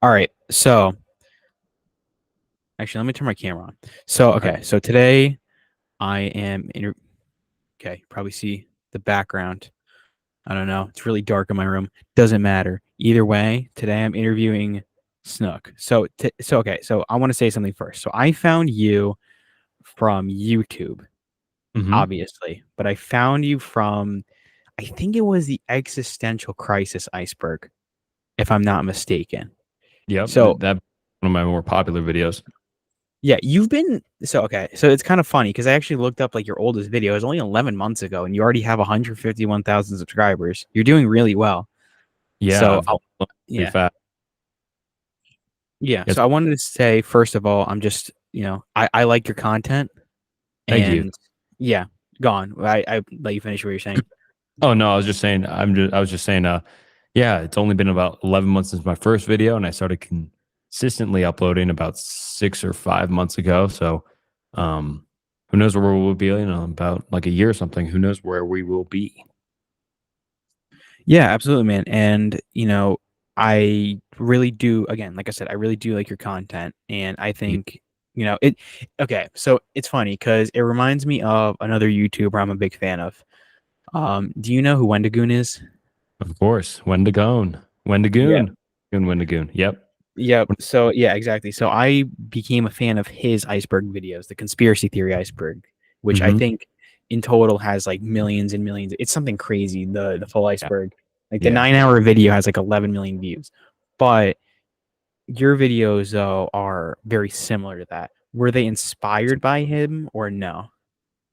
All right. So actually, let me turn my camera on. So Okay. okay. So today I am in. Okay, probably see the background. I don't know. It's really dark in my room. Doesn't matter. Either way, today I'm interviewing Snook. So okay. So I want to say something first. So I found you from YouTube, Mm-hmm. obviously, but I found you from I think it was the existential crisis iceberg, if I'm not mistaken. Yep. So That one of my more popular videos. yeah, you've been so okay. So it's kind of funny because I actually looked up like your oldest video. It was only 11 months ago, and you already have 151,000 subscribers. You're doing really well. Yeah, So I've learned pretty yeah, fast. yeah. Yes. So I wanted to say first of all, I'm just I like your content, Thank you. and yeah, gone. I let you finish what you're saying. Oh no, I was just saying. I was just saying. Yeah, it's only been about 11 months since my first video, and I started consistently uploading about 6 or 5 months ago. So, um, who knows where we'll be? About like a year or something. Who knows where we will be? Yeah, absolutely, man. And I really do. Again, like I said, I really do like your content, and I Yeah, think it. Okay, so it's funny because it reminds me of another YouTuber I'm a big fan of. Do you know who Wendigoon is? of course. Wendigoon. Yeah. Wendigoon. Wendigoon. Yep. Yep. So yeah, exactly. So I became a fan of his iceberg videos, the conspiracy theory iceberg, which I Mm-hmm. think in total has like millions and millions. It's something crazy. The full Yeah. iceberg, like the Yeah. 9 hour video has like 11 million views. But your videos though are very similar to that. Were they inspired by him or no?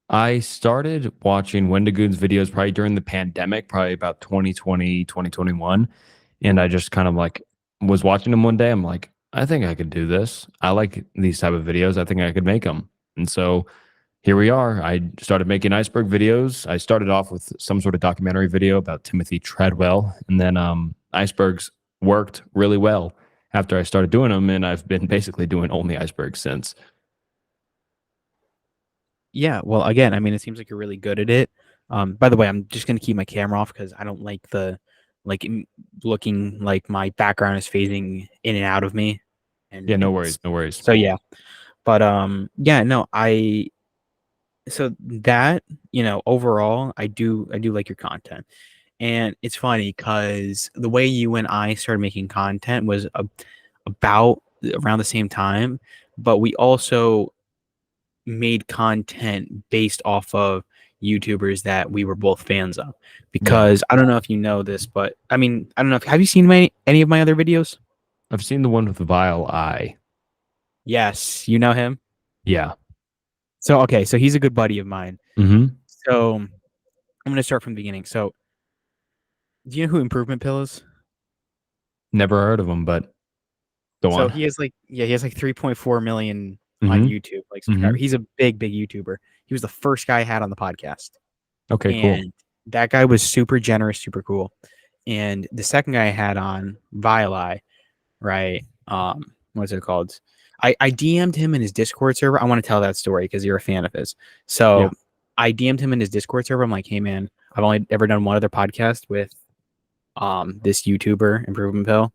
I started watching Wendigoon's videos probably during the pandemic, probably about 2020, 2021. And I just kind of like was watching them one day. I'm like, I think I could do this. I like these type of videos. I think I could make them. And so here we are. I started making iceberg videos. I started off with some sort of documentary video about Timothy Treadwell. And then icebergs worked really well after I started doing them. And I've been basically doing only icebergs since. Yeah, well, again, I mean, it seems like you're really good at it. By the way, I'm just gonna keep my camera off because I don't like the looking like my background is phasing in and out of me, and Yeah, no worries. it's No worries. so yeah. But yeah, no, I so that overall, I do like your content, and it's funny because the way you and I started making content was about around the same time, but we also made content based off of YouTubers that we were both fans of. Yeah. Because I don't know if you know this, but I mean, I don't know if have you seen any of my other videos? I've seen the one with the vile eye. Yes, you know him. Yeah. So okay, so he's a good buddy of mine. Mm-hmm. So I'm gonna start from the beginning. So do you know who Improvement Pill is? Never heard of him, but go So on. he has like 3.4 million on Mm-hmm. YouTube, like Mm-hmm. subscribers. He's a big YouTuber. He was the first guy I had on the podcast. Okay, cool. And that guy was super generous, super cool. And the second guy I had on, Vilei, right? What's it called? I DM'd him in his Discord server. I want to tell that story because you're a fan of his. So Yeah. I DM'd him in his Discord server. I'm like, hey man, I've only ever done one other podcast with this YouTuber, Improvement Pill,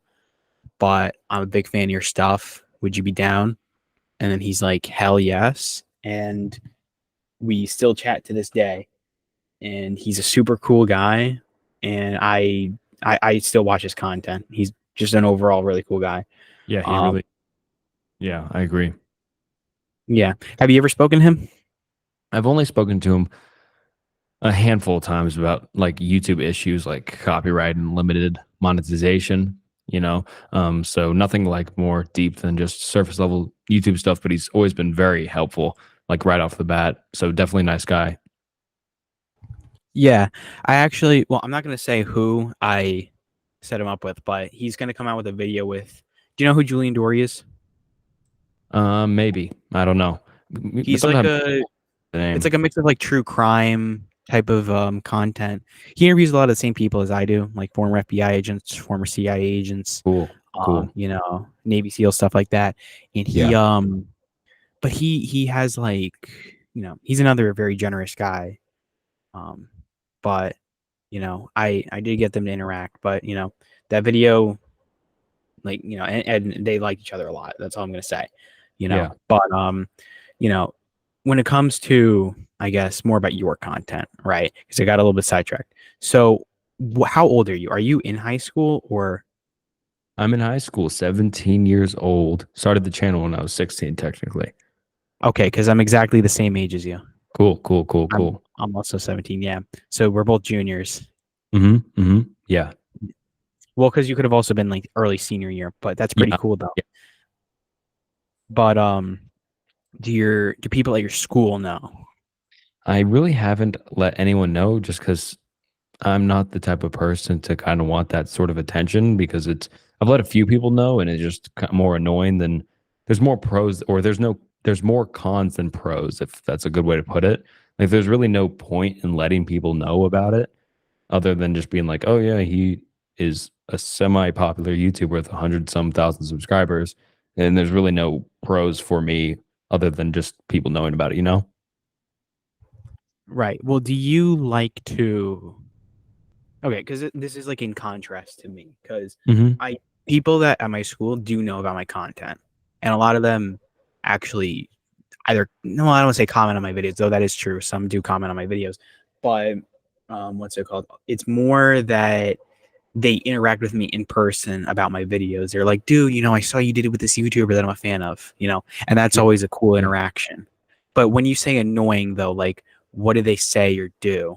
but I'm a big fan of your stuff. Would you be down? And then he's like, hell yes. And we still chat to this day. And he's a super cool guy. And I still watch his content. He's just an overall really cool guy. Yeah, he Um, really yeah, I agree. yeah. Have you ever spoken to him? I've only spoken to him a handful of times about like YouTube issues like copyright and limited monetization, you know. So nothing like more deep than just surface level YouTube stuff, but he's always been very helpful, like right off the bat. So definitely nice guy. Yeah. Well, I'm not going to say who I set him up with, but he's going to come out with a video with. Do you know who Julian Dory is? Maybe. I don't know. He's like Sometimes a the It's name. like a mix of like true crime type of content. He interviews a lot of the same people as I do, like former FBI agents, former CIA agents, Cool. Cool. Navy SEAL stuff like that. And Yeah. but he has like, he's another very generous guy. Um, but I did get them to interact, but that video like, and they like each other a lot. That's all I'm gonna say, Yeah. But you know, when it comes to, I guess, more about your content, right? Because I got a little bit sidetracked. So, how old are you? Are you in high school or I'm in high school, 17 years old. Started the channel when I was 16, technically. okay? Because I'm exactly the same age as you. Cool, cool, cool, I'm cool. I'm also 17. Yeah. So we're both juniors. Yeah. Well, because you could have also been like early senior year, but that's pretty Yeah. cool though. Yeah. But do people at your school know? I really haven't let anyone know just because I'm not the type of person to kind of want that sort of attention because I've let a few people know and it's just more annoying than there's more pros or there's more cons than pros, if that's a good way to put it. Like there's really no point in letting people know about it other than just being like, oh yeah, he is a semi-popular YouTuber with 100 some thousand subscribers. And there's really no pros for me other than just people knowing about it. Right. Well, do you like to? Okay, because this is like in contrast to me, because Hmm. I people that at my school do know about my content, and a lot of them actually either no, I don't want to say comment on my videos, though that is true. Some do comment on my videos, but what's it called? It's more that they interact with me in person about my videos. They're like, dude, I saw you did it with this YouTuber that I'm a fan of, and that's Yeah. always a cool Yeah. interaction. But when you say annoying though, like what do they say or do?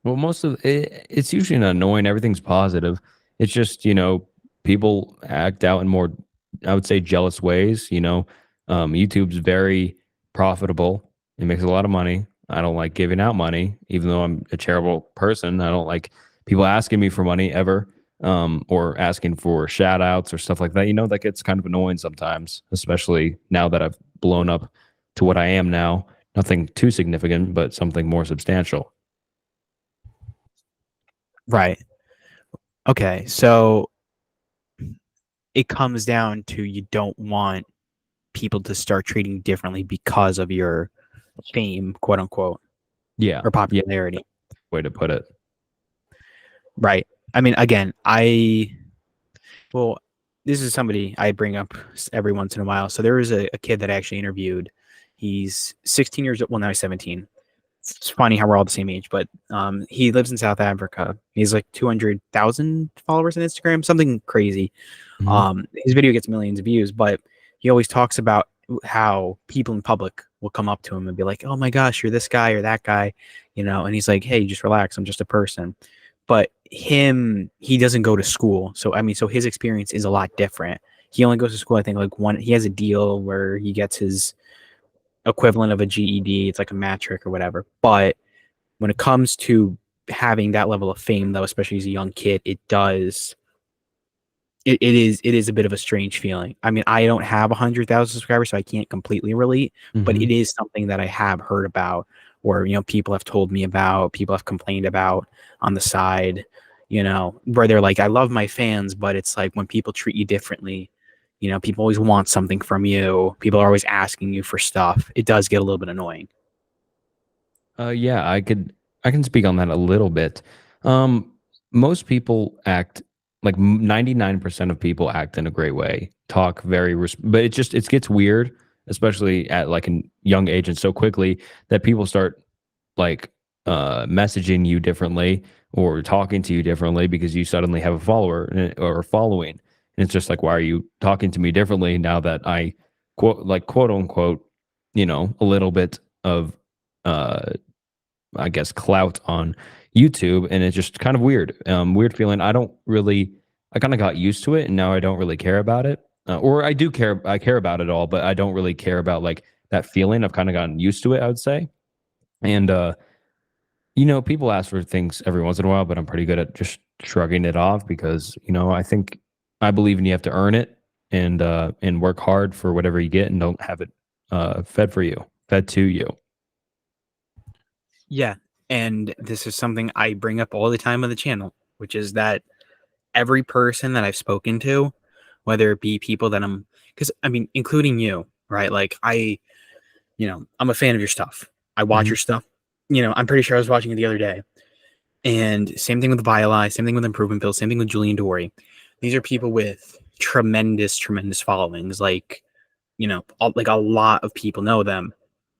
Well, most of it's usually not annoying. Everything's positive. It's just, people act out in more, I would say, jealous ways. YouTube's very profitable. It makes a lot of money. I don't like giving out money, even though I'm a charitable person. I don't like people asking me for money ever, or asking for shout outs or stuff like that. That gets kind of annoying sometimes, especially now that I've blown up to what I am now. Nothing too significant, but something more substantial. Right. Okay. So it comes down to you don't want people to start treating differently because of your fame, quote unquote, Yeah. or Yeah. popularity. Way to put it. Right. I mean, again, well, this is somebody I bring up every once in a while. So there was a kid that I actually interviewed. He's 16 years old. Well, now he's 17. It's funny how we're all the same age, but he lives in South Africa. He's like 200,000 followers on Instagram, something crazy. Mhm. His video gets millions of views, but he always talks about how people in public will come up to him and be like, "Oh my gosh, you're this guy or that guy," and he's like, "Hey, just relax. I'm just a person." But he doesn't go to school, so I mean, so his experience is a lot different. He only goes to school, I think, like one. He has a deal where he gets his equivalent of a GED. It's like a matric or whatever. But when it comes to having that level of fame, though, especially as a young kid, it is a bit of a strange feeling. I mean, I don't have 100,000 subscribers, so I can't completely relate, but it Mhm. is something that I have heard about, or people have told me about, people have complained about on the side, where they're like, I love my fans, but it's like when people treat you differently, people always want something from you. People are always asking you for stuff. It does get a little bit annoying. Yeah, I can speak on that a little bit. Um, Most people act like 99% of people act in a great way, talk very, but it gets weird, especially at like a young age and so quickly that people start like messaging you differently or talking to you differently because you suddenly have a follower or a following. And it's just like, why are you talking to me differently now that I quote unquote, a little bit of uh I guess clout on YouTube, and it's just kind of weird. Weird feeling. I kind of got used to it, and now I don't really care about it. Or I do care. I care about it all, but I don't really care about like that feeling. I've kind of gotten used to it, I would say. And people ask for things every once in a while, but I'm pretty good at just shrugging it off because I believe in you have to earn it and work hard for whatever you get, and don't have it fed to you. Yeah. And this is something I bring up all the time on the channel, which is that every person that I've spoken to, whether it be people that because I mean, including you, right? Like I'm a fan of your stuff. I watch Hmm. your stuff. I'm pretty sure I was watching it the other day. And same thing with Violi, same thing with Improvement Bill, same thing with Julian Dory. These are people with tremendous followings. Like, like a lot of people know them,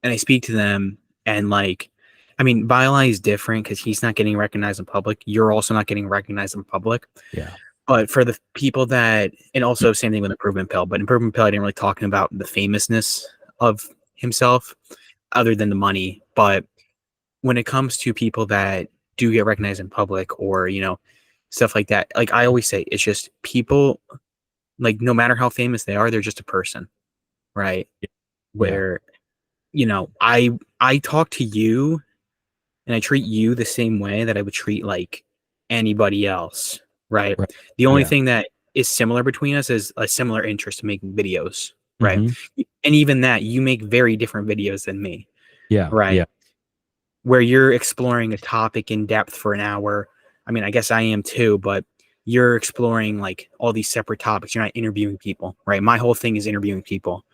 and I speak to them, and like, I mean, Vili is different because he's not getting recognized in public. You're also not getting recognized in public. Yeah. But for the people that, and also same thing with Improvement Pill, but Improvement Pill, I didn't really talking about the famousness of himself other than the money. But when it comes to people that do get recognized in public or, stuff like that, like I always say, it's just people, like no matter how famous they are, they're just a person, right? Yeah. Where, I talk to you and I treat you the same way that I would treat like anybody else, right? Right. The only Yeah. thing that is similar between us is a similar interest in making videos, right? Hmm. And even that, you make very different videos than me, Yeah. right? Yeah. Where you're exploring a topic in depth for an hour. I mean, I guess I am too, but you're exploring like all these separate topics. You're not interviewing people, right? My whole thing is interviewing people.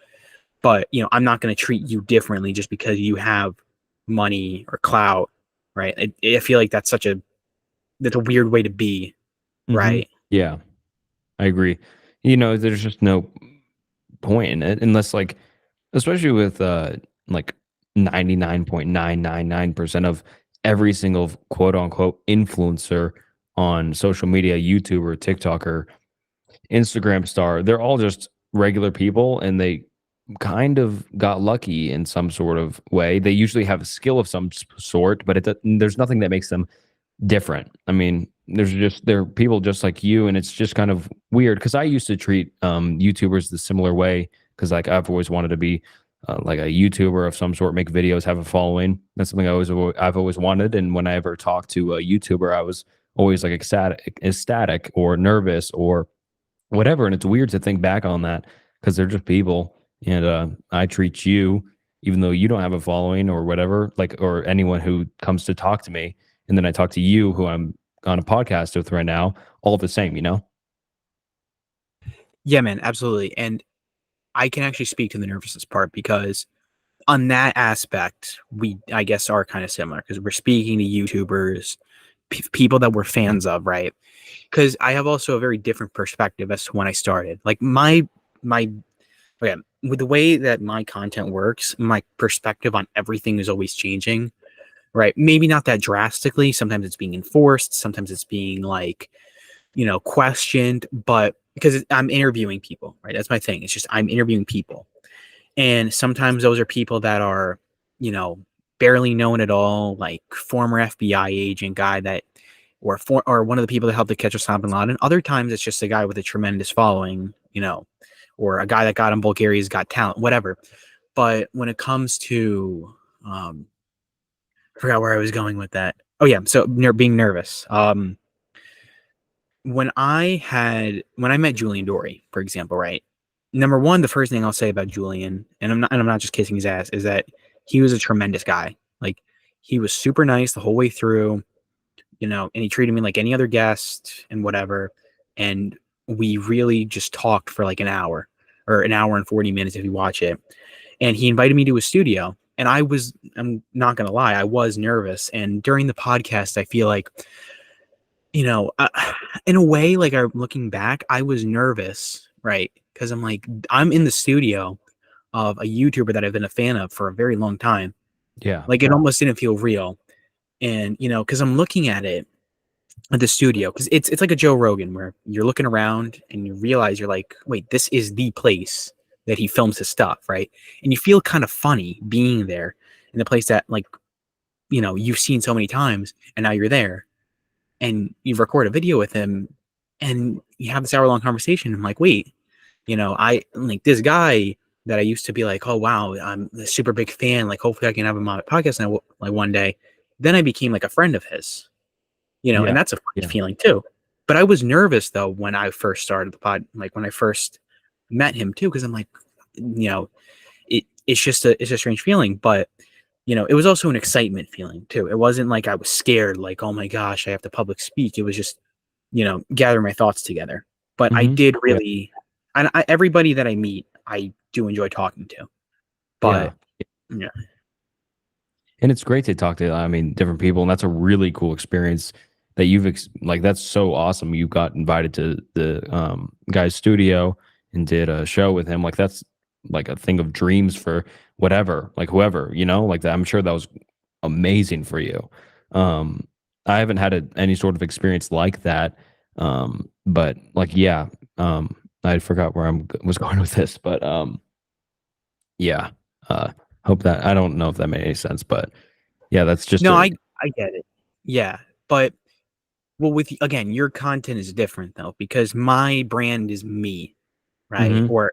But, I'm not going to treat you differently just because you have money or clout, right? I feel like that's a weird way to be, Hmm. right? Yeah. I agree. There's just no point in it unless like, especially with like 99.999% of every single quote unquote influencer on social media, YouTuber, TikToker, Instagram star, they're all just regular people and they kind of got lucky in some sort of way. They usually have a skill of some sort, but there's nothing that makes them different. I mean, they're people just like you, and it's just kind of weird because I used to treat YouTubers the similar way because like I've always wanted to be like a YouTuber of some sort, make videos, have a following. That's something I've always wanted. And when I ever talked to a YouTuber, I was always like ecstatic or nervous or whatever. And it's weird to think back on that because they're just people. And I treat you, even though you don't have a following or whatever, like, or anyone who comes to talk to me. And then I talk to you, who I'm on a podcast with right now, all the same, you know? Yeah, man, absolutely. And I can actually speak to the nervousness part because on that aspect, we, I guess, are kind of similar because we're speaking to YouTubers, people that we're fans of, right? Because I have also a very different perspective as to when I started. Like my okay, with the way that my content works, my perspective on everything is always changing, right? Maybe not that drastically. Sometimes it's being enforced. Sometimes it's being like, questioned. But because I'm interviewing people, right? That's my thing. It's just I'm interviewing people, and sometimes those are people that are, you know, barely known at all, like former FBI agent guy that, or one of the people that helped to catch Osama bin Laden. Other times it's just a guy with a tremendous following, or a guy that got on Bulgaria's Got Talent, whatever. But when it comes to, I forgot where I was going with that. Oh yeah, so being nervous. When I met Julian Dory, for example, right? Number one, the first thing I'll say about Julian, and I'm not just kissing his ass, is that he was a tremendous guy. Like he was super nice the whole way through, and he treated me like any other guest and whatever. And we really just talked for like an hour or an hour and 40 minutes if you watch it. And he invited me to his studio. And I'm not going to lie, I was nervous. And during the podcast, I feel like, in a way, like I'm looking back, I was nervous, right? Because I'm like, I'm in the studio of a YouTuber that I've been a fan of for a very long time. Yeah. Like it almost didn't feel real. And, because I'm looking at it at the studio, because it's like a Joe Rogan where you're looking around and you realize you're like, wait, this is the place that he films his stuff, right? And you feel kind of funny being there in the place that like, you've seen so many times and now you're there and you record a video with him and you have this hour-long conversation. I'm like, wait, I like this guy that I used to be like, oh wow, I'm a super big fan. Like, hopefully I can have him on my podcast now, like one day. Then I became like a friend of his, and Yeah. that's a funny Yeah. feeling too. But I was nervous though when I first started the pod, like when I first met him too, because I'm like, it's a strange feeling, but it was also an excitement feeling too. It wasn't like I was scared, like, oh my gosh, I have to public speak. It was just, gather my thoughts together. But I Hmm. did Yeah. really, and everybody that I meet, I do enjoy talking to. Yeah. But yeah, And it's great to talk to, I mean, different people. And that's a really cool experience that you've like that's so awesome. You got invited to the guy's studio and did a show with him. Like that's like a thing of dreams for whatever, like whoever, like that. I'm sure that was amazing for you. Um, I haven't had any sort of experience like that. But like, yeah, I forgot where was going with this, but yeah, hope that I don't know if that made any sense, but yeah, that's just No, I get it. Yeah, but well, again, your content is different though because my brand is me, right? Mhm, Or,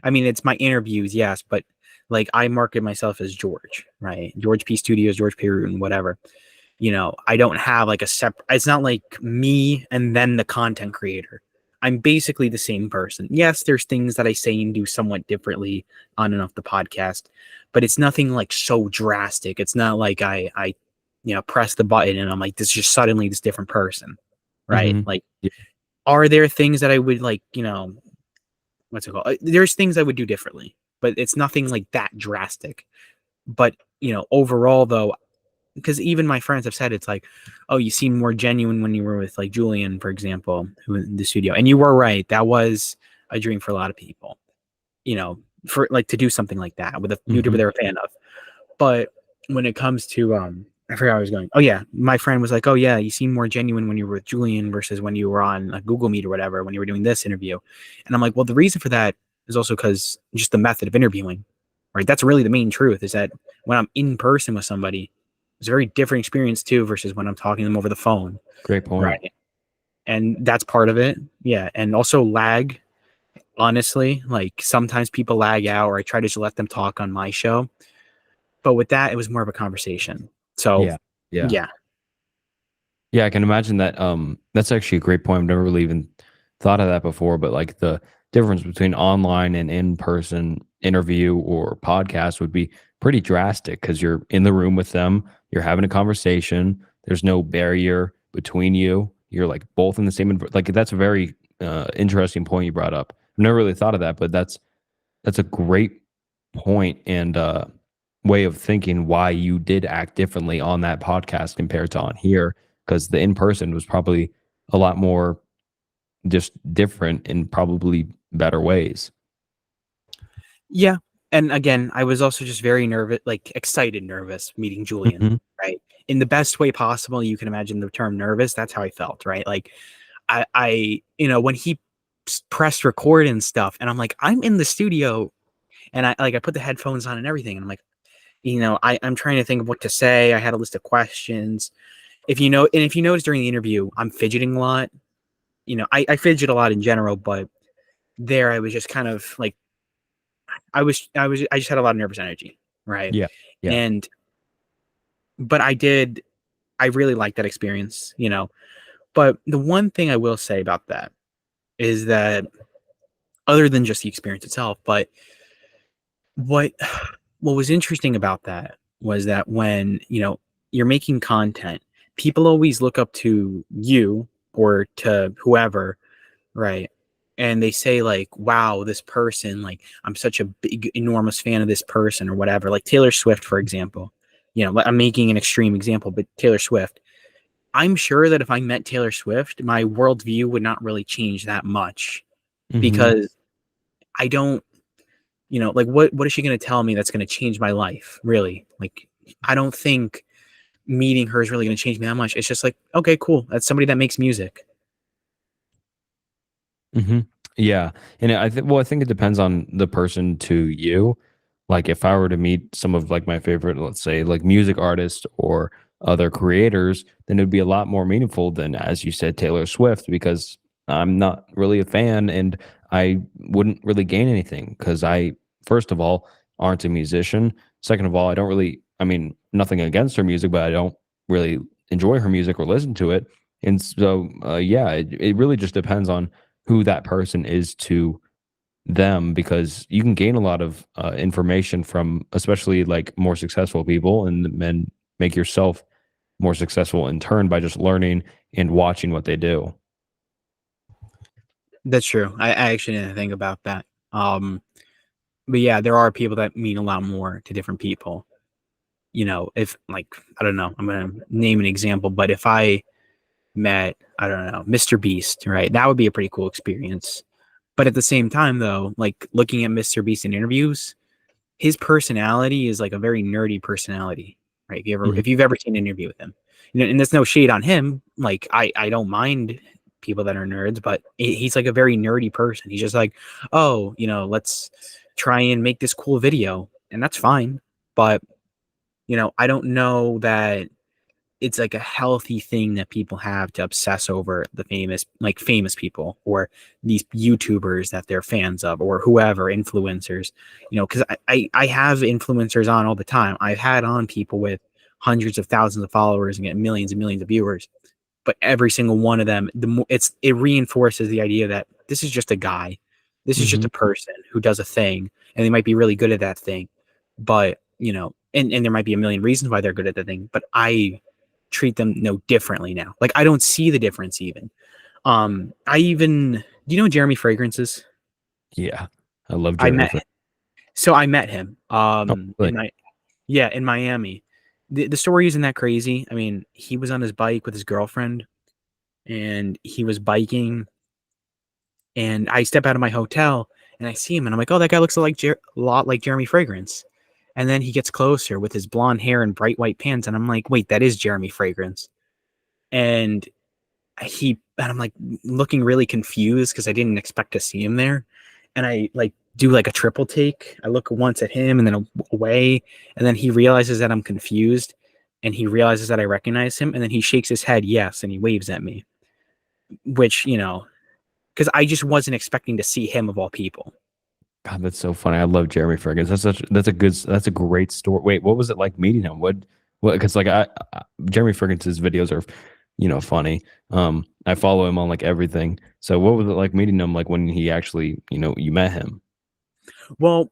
I mean, it's my interviews, yes, but like I market myself as George, right? George P Studios, George Peyrouton, whatever. I don't have like a separate. It's not like me and then the content creator. I'm basically the same person. Yes, there's things that I say and do somewhat differently on and off the podcast, but it's nothing like so drastic. It's not like I press the button and I'm like, this is just suddenly this different person, right? mhm, Like, yeah, are there things that I would like, what's it called? There's things I would do differently, but it's nothing like that drastic. But, overall though, because even my friends have said it's like, oh, you seem more genuine when you were with like Julian, for example, who in the studio. And you were right. That was a dream for a lot of people, for like to do something like that with a YouTuber mhm, they're a fan of. But when it comes to I forgot where I was going. Oh yeah, my friend was like, "Oh yeah, you seem more genuine when you were with Julian versus when you were on a Google Meet or whatever when you were doing this interview." And I'm like, "Well, the reason for that is also because just the method of interviewing, right? That's really the main truth. Is that when I'm in person with somebody, it's a very different experience too versus when I'm talking to them over the phone, great point. right? And that's part of it, yeah. And also lag. Honestly, like sometimes people lag out, or I try to just let them talk on my show but with that, it was more of a conversation. So, Yeah, yeah. yeah. Yeah, I can imagine that. That's actually a great point. I've never really even thought of that before. But like the difference between online and in person interview or podcast would be pretty drastic because you're in the room with them, you're having a conversation. There's no barrier between you. You're like both in the same. Like that's a very interesting point you brought up. I've never really thought of that, but that's a great point and way of thinking why you did act differently on that podcast compared to on here because the in person was probably a lot more just different in probably better ways. Yeah. And again, I was also just very nervous, like excited, nervous meeting Julian, Mhm, right? In the best way possible. You can imagine the term nervous. That's how I felt, right? Like, when he pressed record and stuff, and I'm like, I'm in the studio and I put the headphones on and everything. And I'm like, I'm trying to think of what to say. I had a list of questions. If you notice during the interview, I'm fidgeting a lot. I fidget a lot in general, but there I was just kind of like I just had a lot of nervous energy, right? yeah, yeah. And but I really liked that experience, But the one thing I will say about that is that other than just the experience itself, but what what was interesting about that was that when, you're making content, people always look up to you or to whoever. Right. And they say like, wow, this person, like I'm such a big, enormous fan of this person or whatever. Like Taylor Swift, for example. I'm making an extreme example, but Taylor Swift. I'm sure that if I met Taylor Swift, my worldview would not really change that much Hmm. because I don't, like what is she gonna tell me that's gonna change my life? Really? Like I don't think meeting her is really gonna change me that much. It's just like, okay, cool. That's somebody that makes music. Hmm. Yeah, and I think it depends on the person to you. Like if I were to meet some of like my favorite, let's say like music artists or other creators, then it'd be a lot more meaningful than, as you said, Taylor Swift, because I'm not really a fan and I wouldn't really gain anything because I, first of all, aren't a musician. Second of all, I don't really, I mean, nothing against her music, but I don't really enjoy her music or listen to it. And so, yeah, it really just depends on who that person is to them because you can gain a lot of information from especially like more successful people and make yourself more successful in turn by just learning and watching what they do. That's true. I actually didn't think about that. But yeah, there are people that mean a lot more to different people. If like I don't know, I'm gonna name an example, but if I met, I don't know, Mr. Beast, right? That would be a pretty cool experience. But at the same time, though, like looking at Mr. Beast in interviews, his personality is like a very nerdy personality, right? Mhm. If you've ever seen an interview with him, you know, and there's no shade on him. Like I don't mind people that are nerds, but he's like a very nerdy person. He's just like, oh, you know, let's try and make this cool video, and that's fine. But you know, I don't know that it's like a healthy thing that people have to obsess over the famous people or these YouTubers that they're fans of or whoever influencers, you know, because I have influencers on all the time. I've had on people with hundreds of thousands of followers and get millions and millions of viewers, but every single one of them, it reinforces the idea that this is just a guy, this is just Mhm. a person who does a thing, and they might be really good at that thing, but you know, and there might be a million reasons why they're good at the thing, but I treat them no differently now. Like I don't see the difference even. I even do you know who Jeremy Fragrances? Yeah. I love I Jeremy met Fragrance. so I met him Oh, in really? my yeah, in Miami. The story isn't that crazy. I mean, he was on his bike with his girlfriend and he was biking and I step out of my hotel and I see him and I'm like, "Oh, that guy looks a lot like Jeremy Fragrance." And then he gets closer with his blonde hair and bright white pants and I'm like, "Wait, that is Jeremy Fragrance." And I'm like looking really confused because I didn't expect to see him there. And I like do like a triple take. I look once at him and then away. And then he realizes that I'm confused and he realizes that I recognize him. And then he shakes his head, yes, and he waves at me, which, you know, because I just wasn't expecting to see him of all people. God, that's so funny. I love Jeremy Fragrance. That's a great story. Wait, what was it like meeting him? What? Because like Jeremy Fragrance's videos are, funny. I follow him on like everything. So what was it like meeting him? Like when he actually, you met him? Well,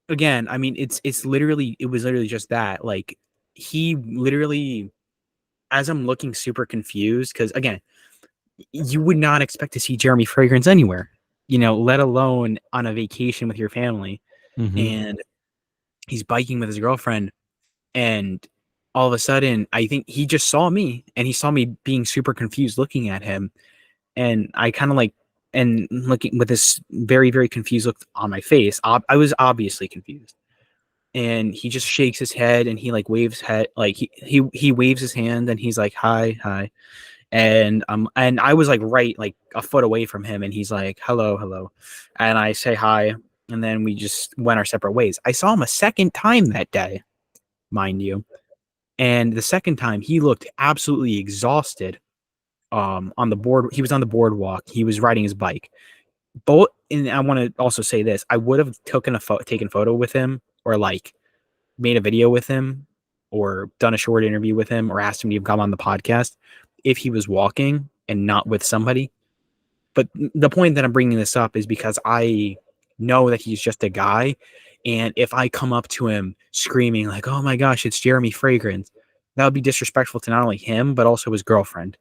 again, I mean, it was literally just that. Like, he literally, as I'm looking super confused, because again, you would not expect to see Jeremy Fragrance anywhere, you know, let alone on a vacation with your family. Mm-hmm. And he's biking with his girlfriend. And all of a sudden, I think he just saw me and he saw me being super confused looking at him. And I kind of like, and looking with this very, very confused look on my face, I was obviously confused. And he just shakes his head and he like waves head, like he waves his hand and he's like, hi, hi. And I was like right like a foot away from him and he's like hello hello and I say hi and then we just went our separate ways. I saw him a second time that day, mind you, and the second time he looked absolutely exhausted. On the board, he was on the boardwalk, he was riding his bike. Both, and I want to also say this, I would have taken a photo with him or like made a video with him or done a short interview with him or asked him to come on the podcast if he was walking and not with somebody. But the point that I'm bringing this up is because I know that he's just a guy. And if I come up to him screaming, like, oh my gosh, it's Jeremy Fragrance, that would be disrespectful to not only him, but also his girlfriend.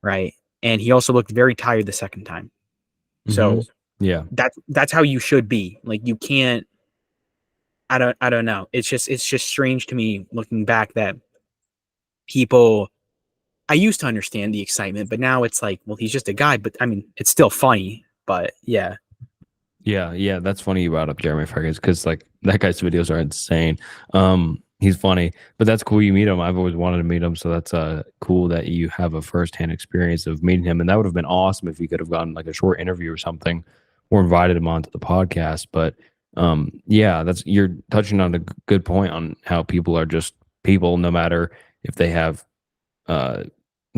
Right. And he also looked very tired the second time. Mm-hmm. So Yeah. that's how you should be. Like you can't, I don't know. It's just strange to me looking back that people, I used to understand the excitement, but now it's like, well, he's just a guy, but I mean, it's still funny, but yeah. Yeah, yeah, that's funny you brought up Jeremy Fragrance because like that guy's videos are insane. He's funny, but that's cool you meet him. I've always wanted to meet him, so that's cool that you have a firsthand experience of meeting him, and that would have been awesome if you could have gotten like a short interview or something, or invited him onto the podcast. But yeah, that's you're touching on a good point on how people are just people, no matter if they have uh,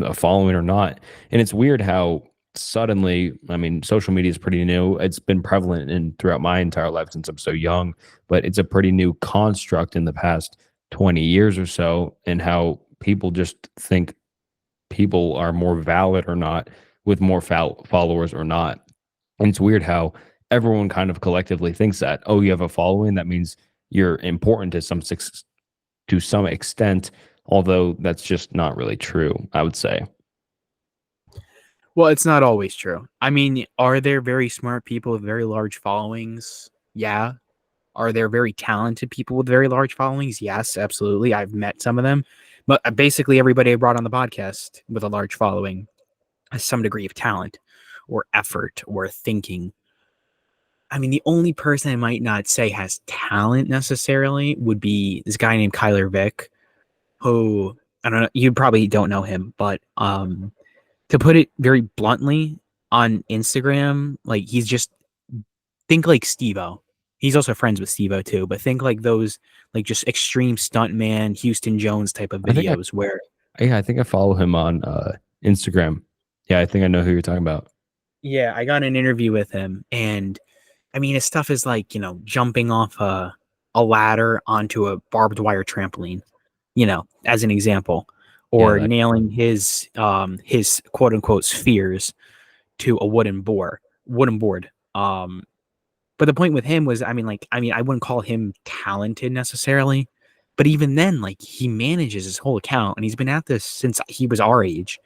a following or not. And it's weird how suddenly, I mean, social media is pretty new. It's been prevalent in throughout my entire life since I'm so young, but it's a pretty new construct in the past 20 years or so, and how people just think people are more valid or not with more followers or not. And it's weird how everyone kind of collectively thinks that, oh, you have a following, that means you're important to some extent, although that's just not really true, I would say. Well, it's not always true. I mean, are there very smart people with very large followings? Yeah. Are there very talented people with very large followings? Yes, absolutely. I've met some of them. But basically, everybody I brought on the podcast with a large following has some degree of talent or effort or thinking. I mean, the only person I might not say has talent necessarily would be this guy named Kyler Vick, who I don't know, you probably don't know him, but to put it very bluntly, on Instagram, like he's just think like Steve-O. He's also friends with Steve-O too, but think like those like just extreme stuntman Houston Jones type of I think videos where yeah, I think I follow him on Instagram. Yeah, I think I know who you're talking about. yeah, I got an interview with him and I mean his stuff is like, jumping off a ladder onto a barbed wire trampoline, as an example, Yeah, or that nailing his quote unquote spheres to a wooden board. But the point with him was, I wouldn't call him talented necessarily, but even then, like he manages his whole account, and he's been at this since he was our age,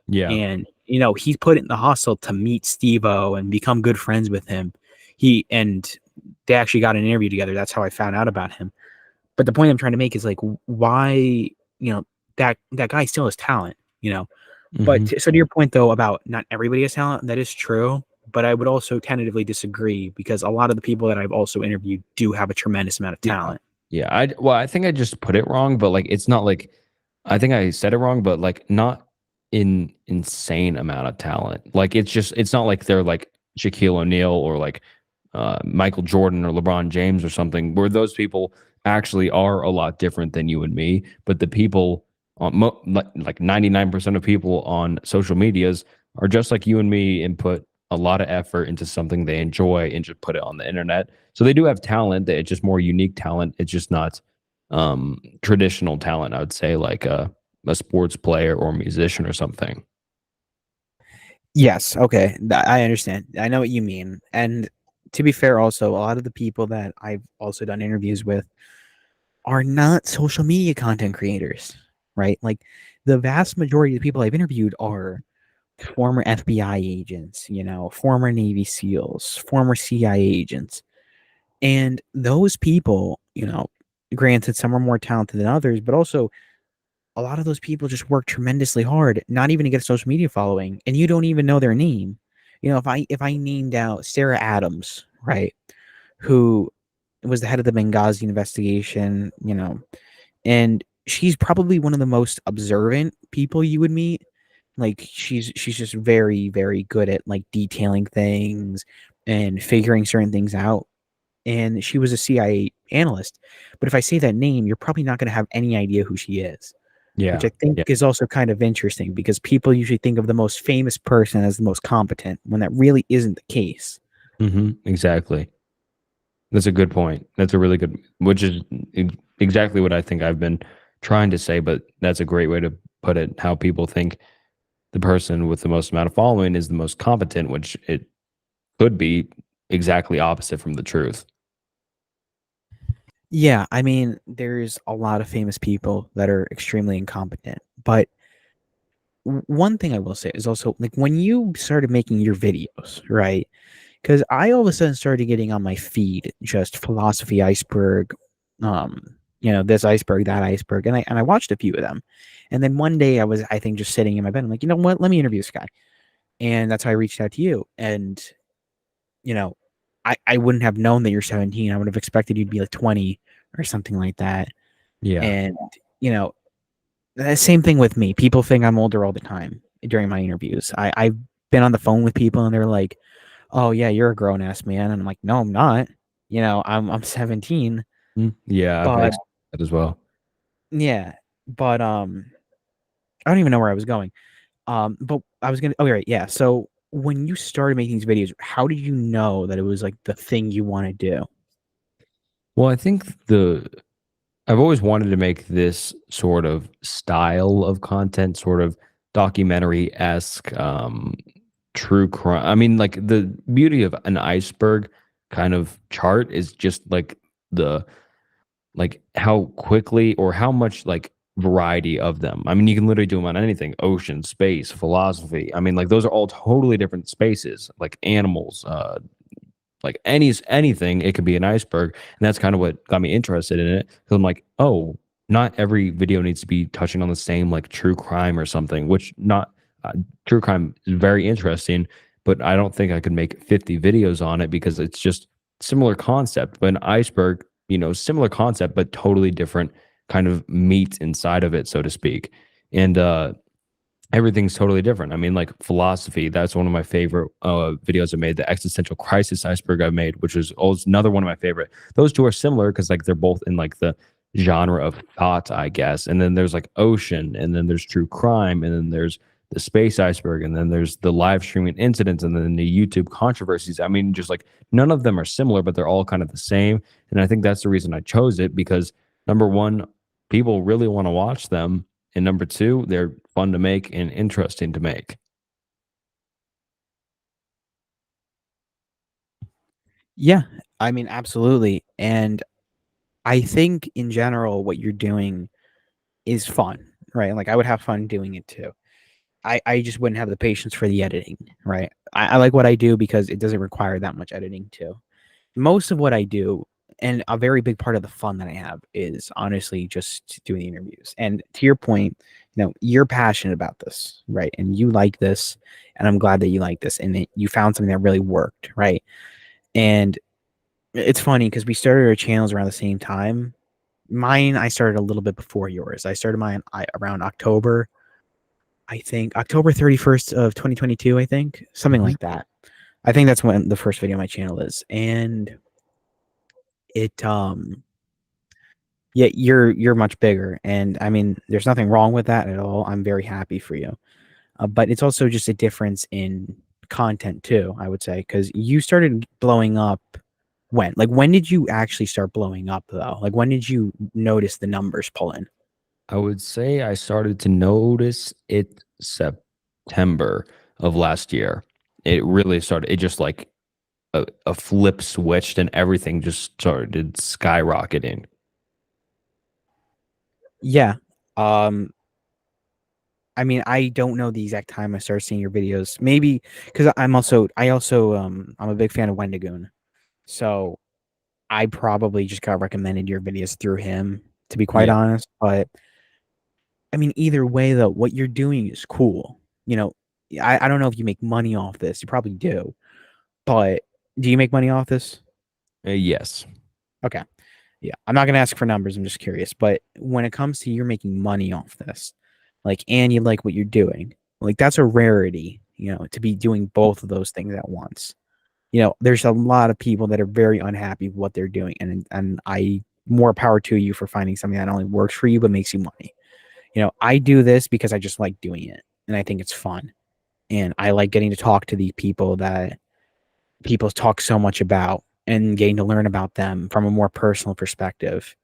yeah. and he's put in the hustle to meet Steve-O and become good friends with him. They actually got an interview together. That's how I found out about him. But the point I'm trying to make is like, why, that guy still has talent, But Hmm. so to your point though about not everybody has talent, that is true. But I would also tentatively disagree because a lot of the people that I've also interviewed do have a tremendous amount of Yeah. talent. Yeah. I think I just put it wrong, but like it's not like I think I said it wrong, but like not in insane amount of talent. Like it's not like they're like Shaquille O'Neal or like Michael Jordan or LeBron James or something, where those people actually are a lot different than you and me. But the people on like 99% of people on social medias are just like you and me and put a lot of effort into something they enjoy and just put it on the internet. So they do have talent. It's just more unique talent. It's just not traditional talent. I would say like a sports player or musician or something. Yes, okay. I understand. I know what you mean. And to be fair, also, a lot of the people that I've also done interviews with are not social media content creators, right? Like the vast majority of the people I've interviewed are former FBI agents, former Navy SEALs, former CIA agents. And those people, granted, some are more talented than others, but also a lot of those people just work tremendously hard, not even to get a social media following, and you don't even know their name. If I named out Sarah Adams, right, who was the head of the Benghazi investigation, and she's probably one of the most observant people you would meet. Like she's just very, very good at like detailing things and figuring certain things out. And she was a CIA analyst. But if I say that name, you're probably not going to have any idea who she is, which Yeah. I think Yeah. is also kind of interesting because people usually think of the most famous person as the most competent when that really isn't the case. Exactly. That's a good point. That's a really good, which is exactly what I think I've been trying to say, but that's a great way to put it. How people think the person with the most amount of following is the most competent, which it could be exactly opposite from the truth. Yeah, I mean, there's a lot of famous people that are extremely incompetent, but one thing I will say is also like when you started making your videos, right? Because I all of a sudden started getting on my feed just philosophy iceberg, this iceberg, that iceberg, and I watched a few of them, and then one day I think just sitting in my bed, I'm like, you know what? Let me interview this guy, and that's how I reached out to you, and you know, I wouldn't have known that you're 17. I would have expected you to be like 20 or something like that, Yeah. and you know, the same thing with me. People think I'm older all the time during my interviews. I've been on the phone with people and they're like, "Oh yeah, you're a grown ass man," and I'm like, "No, I'm not. I'm 17." Yeah. I've But experienced that as well. yeah, but I don't even know where I was going. But I was gonna. Oh right, yeah. So when you started making these videos, how did you know that it was like the thing you want to do? Well, I think I've always wanted to make this sort of style of content, sort of documentary esque, true crime. I mean, like the beauty of an iceberg kind of chart is just like the like how quickly or how much like variety of them. I mean, you can literally do them on anything: ocean, space, philosophy. I mean, like those are all totally different spaces, like animals, like anything. It could be an iceberg, and that's kind of what got me interested in it. Because I'm like, oh, not every video needs to be touching on the same like true crime or something. Which not true crime is very interesting, but I don't think I could make 50 videos on it because it's just similar concept. But an iceberg, similar concept, but totally different kind of meat inside of it, so to speak. And everything's totally different. I mean, like philosophy, that's one of my favorite videos I made. The existential crisis iceberg I made, which is also another one of my favorite. Those two are similar because like they're both in like the genre of thought, I guess. And then there's like ocean, and then there's true crime, and then there's the space iceberg, and then there's the live streaming incidents, and then the YouTube controversies. I mean, just like none of them are similar, but they're all kind of the same. And I think that's the reason I chose it because number one, people really want to watch them. And number two, they're fun to make and interesting to make. Yeah, I mean, absolutely. And I think in general, what you're doing is fun, right? Like I would have fun doing it too. I just wouldn't have the patience for the editing, right? I like what I do because it doesn't require that much editing too. Most of what I do, and a very big part of the fun that I have is honestly just doing the interviews. And to your point, you're passionate about this, right? And you like this, and I'm glad that you like this, and that you found something that really worked, right? And it's funny because we started our channels around the same time. Mine, I started a little bit before yours. I started mine around October, I think October 31st of 2022, I think, something Mhm. like that. I think that's when the first video on my channel is. And it yeah, you're much bigger, and I mean, there's nothing wrong with that at all. I'm very happy for you. But it's also just a difference in content too, I would say, because you started blowing up when? Like, when did you actually start blowing up though? Like, when did you notice the numbers pulling? I would say I started to notice it September of last year. It really started, it just like a flip switched and everything just started skyrocketing. Yeah. Um, I mean, I don't know the exact time I started seeing your videos. Maybe because I'm a big fan of Wendigoon. So I probably just got recommended your videos through him, to be quite Yeah. honest. But I mean, either way though, what you're doing is cool. You know, I don't know if you make money off this. You probably do. But do you make money off this? Yes. Okay. Yeah. I'm not gonna ask for numbers, I'm just curious. But when it comes to you're making money off this, like, and you like what you're doing, like that's a rarity, to be doing both of those things at once. There's a lot of people that are very unhappy with what they're doing, and I more power to you for finding something that not only works for you but makes you money. I do this because I just like doing it, and I think it's fun, and I like getting to talk to the people that people talk so much about and getting to learn about them from a more personal perspective.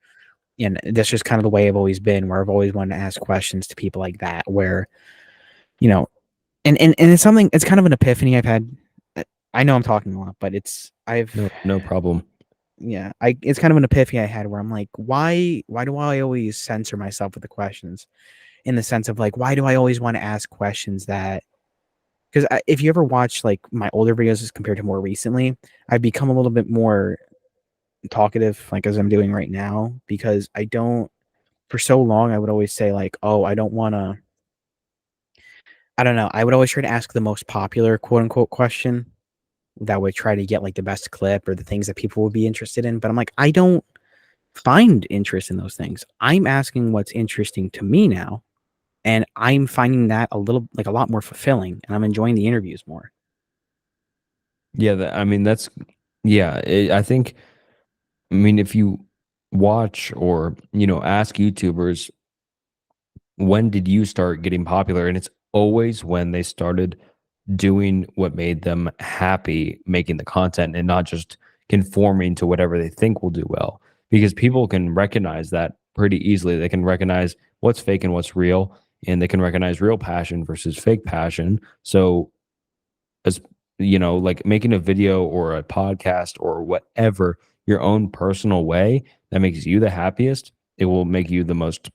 And that's just kind of the way I've always been, where I've always wanted to ask questions to people like that, where, you know, and it's something, it's kind of an epiphany I've had. I know I'm talking a lot, but No, no problem. yeah, it's kind of an epiphany I had where I'm like, why do I always censor myself with the questions, in the sense of like, why do I always want to ask questions that, because if you ever watch like my older videos as compared to more recently, I've become a little bit more talkative, like as I'm doing right now, because I don't, for so long, I would always say like, oh, I don't want to, I don't know. I would always try to ask the most popular quote unquote question that would try to get like the best clip or the things that people would be interested in. But I'm like, I don't find interest in those things. I'm asking what's interesting to me now. And I'm finding that a lot more fulfilling, and I'm enjoying the interviews more. Yeah, I mean that's yeah, I think I mean if you watch or ask YouTubers when did you start getting popular, and it's always when they started doing what made them happy making the content and not just conforming to whatever they think will do well, because people can recognize that pretty easily. They can recognize what's fake and what's real, and they can recognize real passion versus fake passion. So as like making a video or a podcast or whatever, your own personal way that makes you the happiest, it will make you the most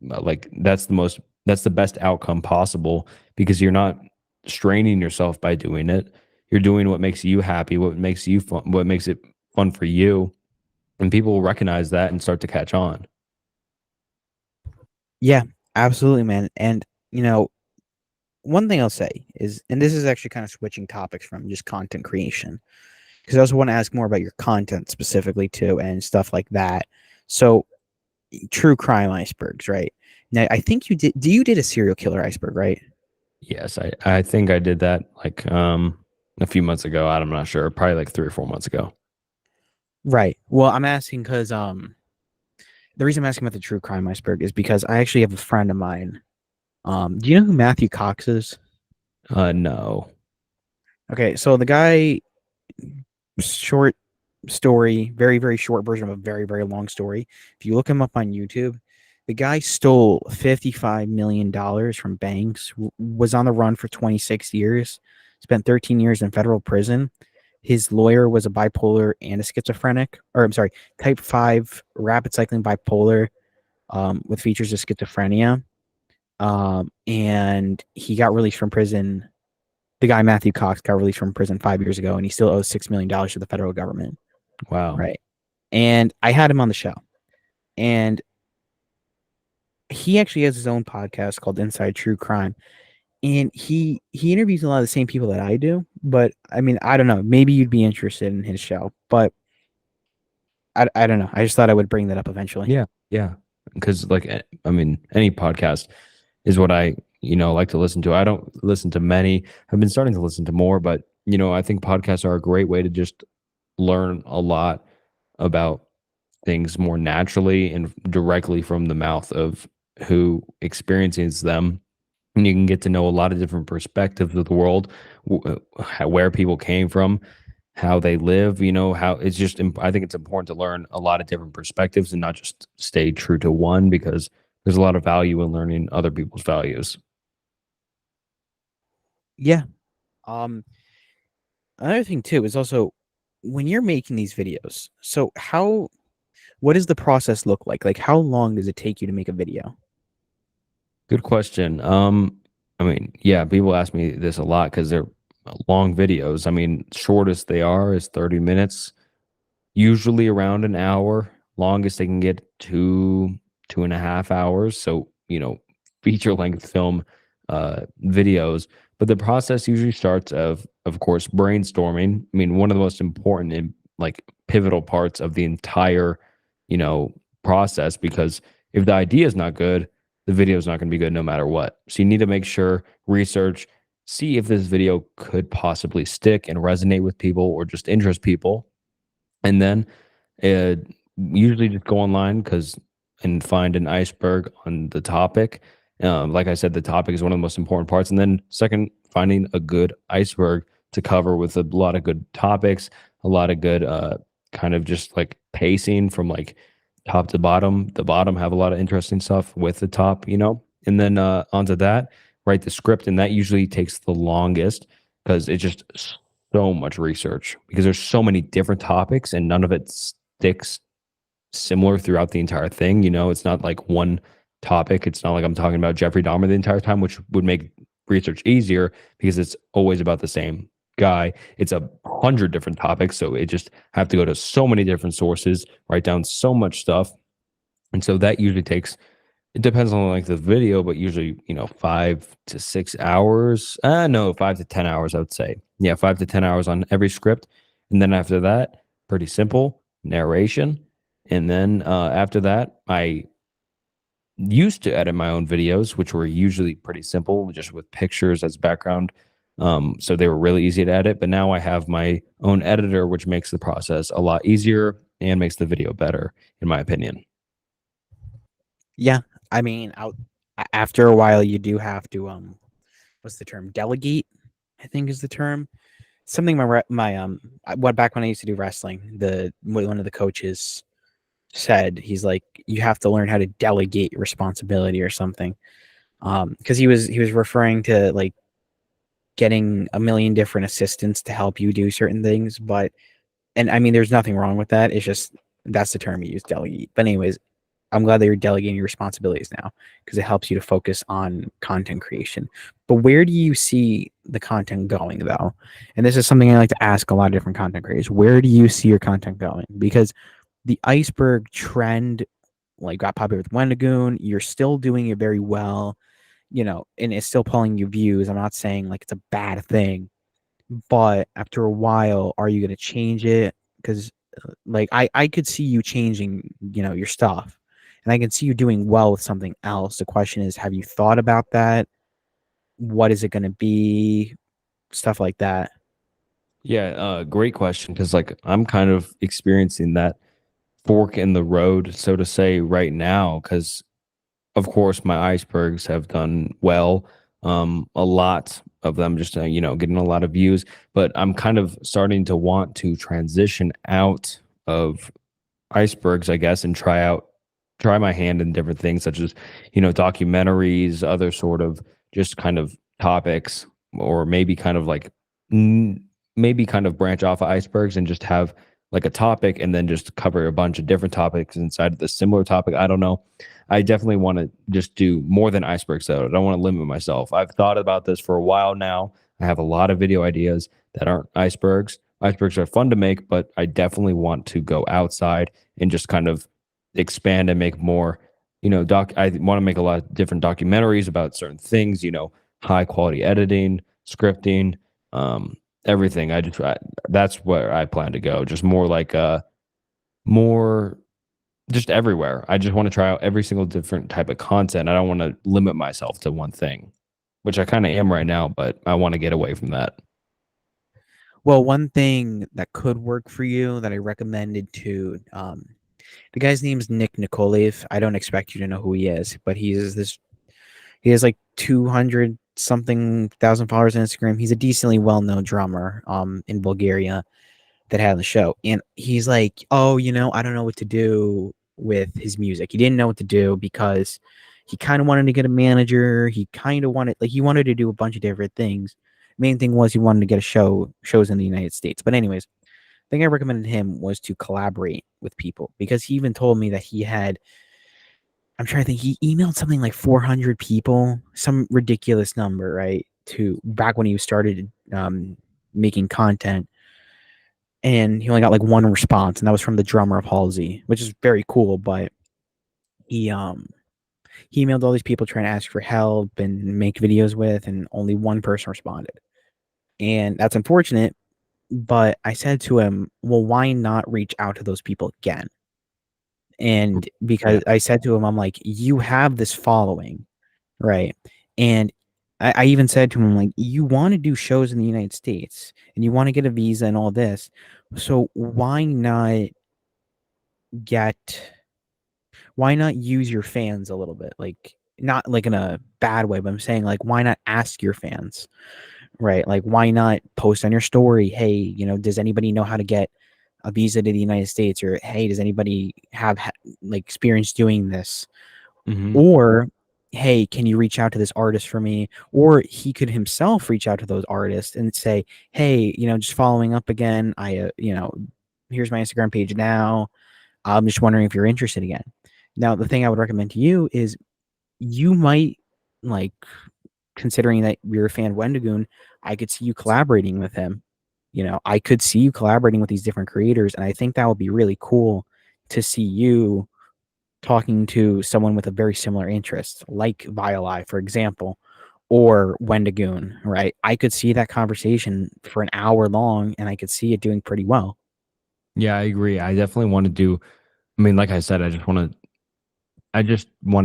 like that's the best outcome possible, because you're not straining yourself by doing it. You're doing what makes you happy, what makes you fun, what makes it fun for you, and people will recognize that and start to catch on. Yeah, absolutely, man. And, one thing I'll say is, and this is actually kind of switching topics from just content creation, because I also want to ask more about your content specifically too and stuff like that. So, true crime icebergs, right? Now, I think you did. You did a serial killer iceberg, right? Yes, I think I did that like a few months ago. I'm not sure, probably like 3 or 4 months ago. Right. Well, I'm asking because the reason I'm asking about the true crime iceberg is because I actually have a friend of mine. Do you know who Matthew Cox is? No. Okay, so the guy, short story, very, very short version of a very, very long story. If you look him up on YouTube, the guy stole $55 million from banks, was on the run for 26 years, spent 13 years in federal prison. His lawyer was a bipolar and a schizophrenic, or I'm sorry, type 5 rapid cycling bipolar with features of schizophrenia. And he got released from prison. The guy, Matthew Cox, got released from prison 5 years ago, and he still owes $6 million to the federal government. Wow. Right. And I had him on the show. And he actually has his own podcast called Inside True Crime. And he interviews a lot of the same people that I do. But I mean, I don't know. Maybe you'd be interested in his show. But I don't know. I just thought I would bring that up eventually. Yeah, yeah. Because like I mean, any podcast is what I like to listen to. I don't listen to many. I've been starting to listen to more, but I think podcasts are a great way to just learn a lot about things more naturally and directly from the mouth of who experiences them. And you can get to know a lot of different perspectives of the world, where people came from, how they live, how it's just, I think it's important to learn a lot of different perspectives and not just stay true to one, because there's a lot of value in learning other people's values. Yeah. Um, Another thing too is also when you're making these videos, so what does the process look like? Like how long does it take you to make a video? Good question. I mean, yeah, people ask me this a lot because they're long videos. I mean, shortest they are is 30 minutes, usually around an hour. Longest they can get 2.5 hours. So, feature length film videos. But the process usually starts of course, brainstorming. I mean, one of the most important and like pivotal parts of the entire, process, because if the idea is not good, the video is not going to be good no matter what. So you need to make sure, research, see if this video could possibly stick and resonate with people or just interest people. And then uh, usually just go online and find an iceberg on the topic. Like I said, the topic is one of the most important parts. And then second, finding a good iceberg to cover with a lot of good topics, a lot of good kind of just like pacing from like top to bottom. The bottom have a lot of interesting stuff with the top, and then onto that, write the script. And that usually takes the longest because it's just so much research, because there's so many different topics and none of it sticks similar throughout the entire thing. It's not like one topic. It's not like I'm talking about Jeffrey Dahmer the entire time, which would make research easier because it's always about the same guy. It's 100 different topics. So it just have to go to so many different sources, write down so much stuff. And so that usually takes, it depends on the length of the video, but usually, 5 to 6 hours. No, 5 to 10 hours, I would say. Yeah, 5 to 10 hours on every script. And then after that, pretty simple narration. And then after that, I used to edit my own videos, which were usually pretty simple, just with pictures as background. So they were really easy to edit. But now I have my own editor, which makes the process a lot easier and makes the video better, in my opinion. Yeah, I mean, after a while, you do have to what's the term? Delegate, I think is the term. Something what back when I used to do wrestling, one of the coaches said, he's like, you have to learn how to delegate responsibility or something. Because he was referring to like getting a million different assistants to help you do certain things, and I mean, there's nothing wrong with that. It's just that's the term he used, delegate. But anyways, I'm glad that you're delegating your responsibilities now because it helps you to focus on content creation. But where do you see the content going, though? And this is something I like to ask a lot of different content creators. Where do you see your content going? Because the iceberg trend, like, got popular with Wendigoon. You're still doing it very well. and it's still pulling you views. I'm not saying like it's a bad thing, but after a while, are you going to change it? Because like I could see you changing, your stuff, and I can see you doing well with something else. The question is, have you thought about that? What is it going to be? Stuff like that. Yeah, great question. Because like I'm kind of experiencing that fork in the road, so to say, right now. Because of course my icebergs have done well, a lot of them just getting a lot of views. But I'm kind of starting to want to transition out of icebergs, I guess, and try my hand in different things such as, documentaries, other sort of just kind of topics, or maybe kind of like mm, maybe kind of branch off of icebergs and just have like a topic and then just cover a bunch of different topics inside of the similar topic. I don't know. I definitely want to just do more than icebergs though. I don't want to limit myself. I've thought about this for a while now. I have a lot of video ideas that aren't icebergs. Icebergs are fun to make, but I definitely want to go outside and just kind of expand and make more, I want to make a lot of different documentaries about certain things, high quality editing, scripting, everything. That's where I plan to go. Just more like more just everywhere. I just want to try out every single different type of content. I don't want to limit myself to one thing, which I kind of am right now, but I want to get away from that. Well, one thing that could work for you that I recommended to the guy's name's Nick Nikolev. I don't expect you to know who he is, but he has like 200 something thousand followers on Instagram. He's a decently well-known drummer in Bulgaria that had on the show. And he's like, "Oh, I don't know what to do with his music." He didn't know what to do because he kind of wanted to get a manager. He kind of he wanted to do a bunch of different things. Main thing was he wanted to get shows in the United States. But anyways, the thing I recommended him was to collaborate with people, because he even told me that he had, I'm trying to think, he emailed something like 400 people, some ridiculous number, right? To back when he started making content, and he only got like one response, and that was from the drummer of Halsey, which is very cool. But he he emailed all these people trying to ask for help and make videos with, and only one person responded, and that's unfortunate. But I said to him, well, why not reach out to those people again? And Yeah. because I said to him, I'm like, you have this following, right? And I even said to him, like, you want to do shows in the United States and you want to get a visa and all this. So get, why not use your fans a little bit? Like, not like in a bad way, but I'm saying, like, why not ask your fans, right? Like, why not post on your story, hey, does anybody know how to get a visa to the United States? Or, hey, does anybody have like experience doing this? Hmm. Or, hey, can you reach out to this artist for me? Or he could himself reach out to those artists and say, hey, just following up again. Here's my Instagram page now. I'm just wondering if you're interested again. Now, the thing I would recommend to you is, you might like, considering that you're a fan of Wendigoon, I could see you collaborating with him. I could see you collaborating with these different creators, and I think that would be really cool to see you talking to someone with a very similar interest, like Violi, for example, or Wendigoon, right? I could see that conversation for an hour long, and I could see it doing pretty well. Yeah, I agree. I definitely want to do, I mean, like I said, I just want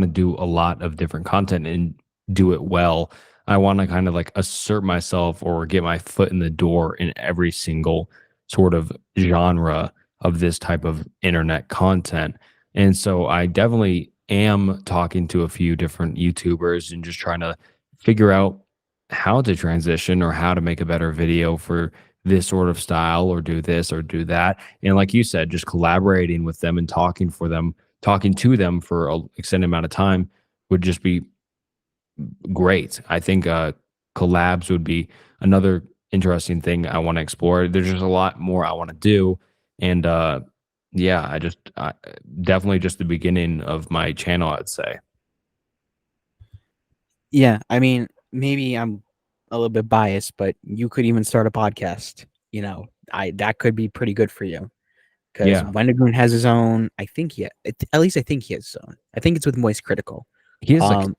to do a lot of different content and do it well. I want to kind of like assert myself or get my foot in the door in every single sort of genre of this type of internet content. And so I definitely am talking to a few different YouTubers and just trying to figure out how to transition or how to make a better video for this sort of style or do this or do that. And like you said, just collaborating with them and talking to them for an extended amount of time would just be great. I think collabs would be another interesting thing I want to explore. There's just a lot more I want to do, and yeah, definitely just the beginning of my channel, I'd say. Yeah, I mean, maybe I'm a little bit biased, but you could even start a podcast. I that could be pretty good for you, because Yeah, Wendigoon has his own. I think at least I think he has his own. I think it's with Moist Critical. he has like Um,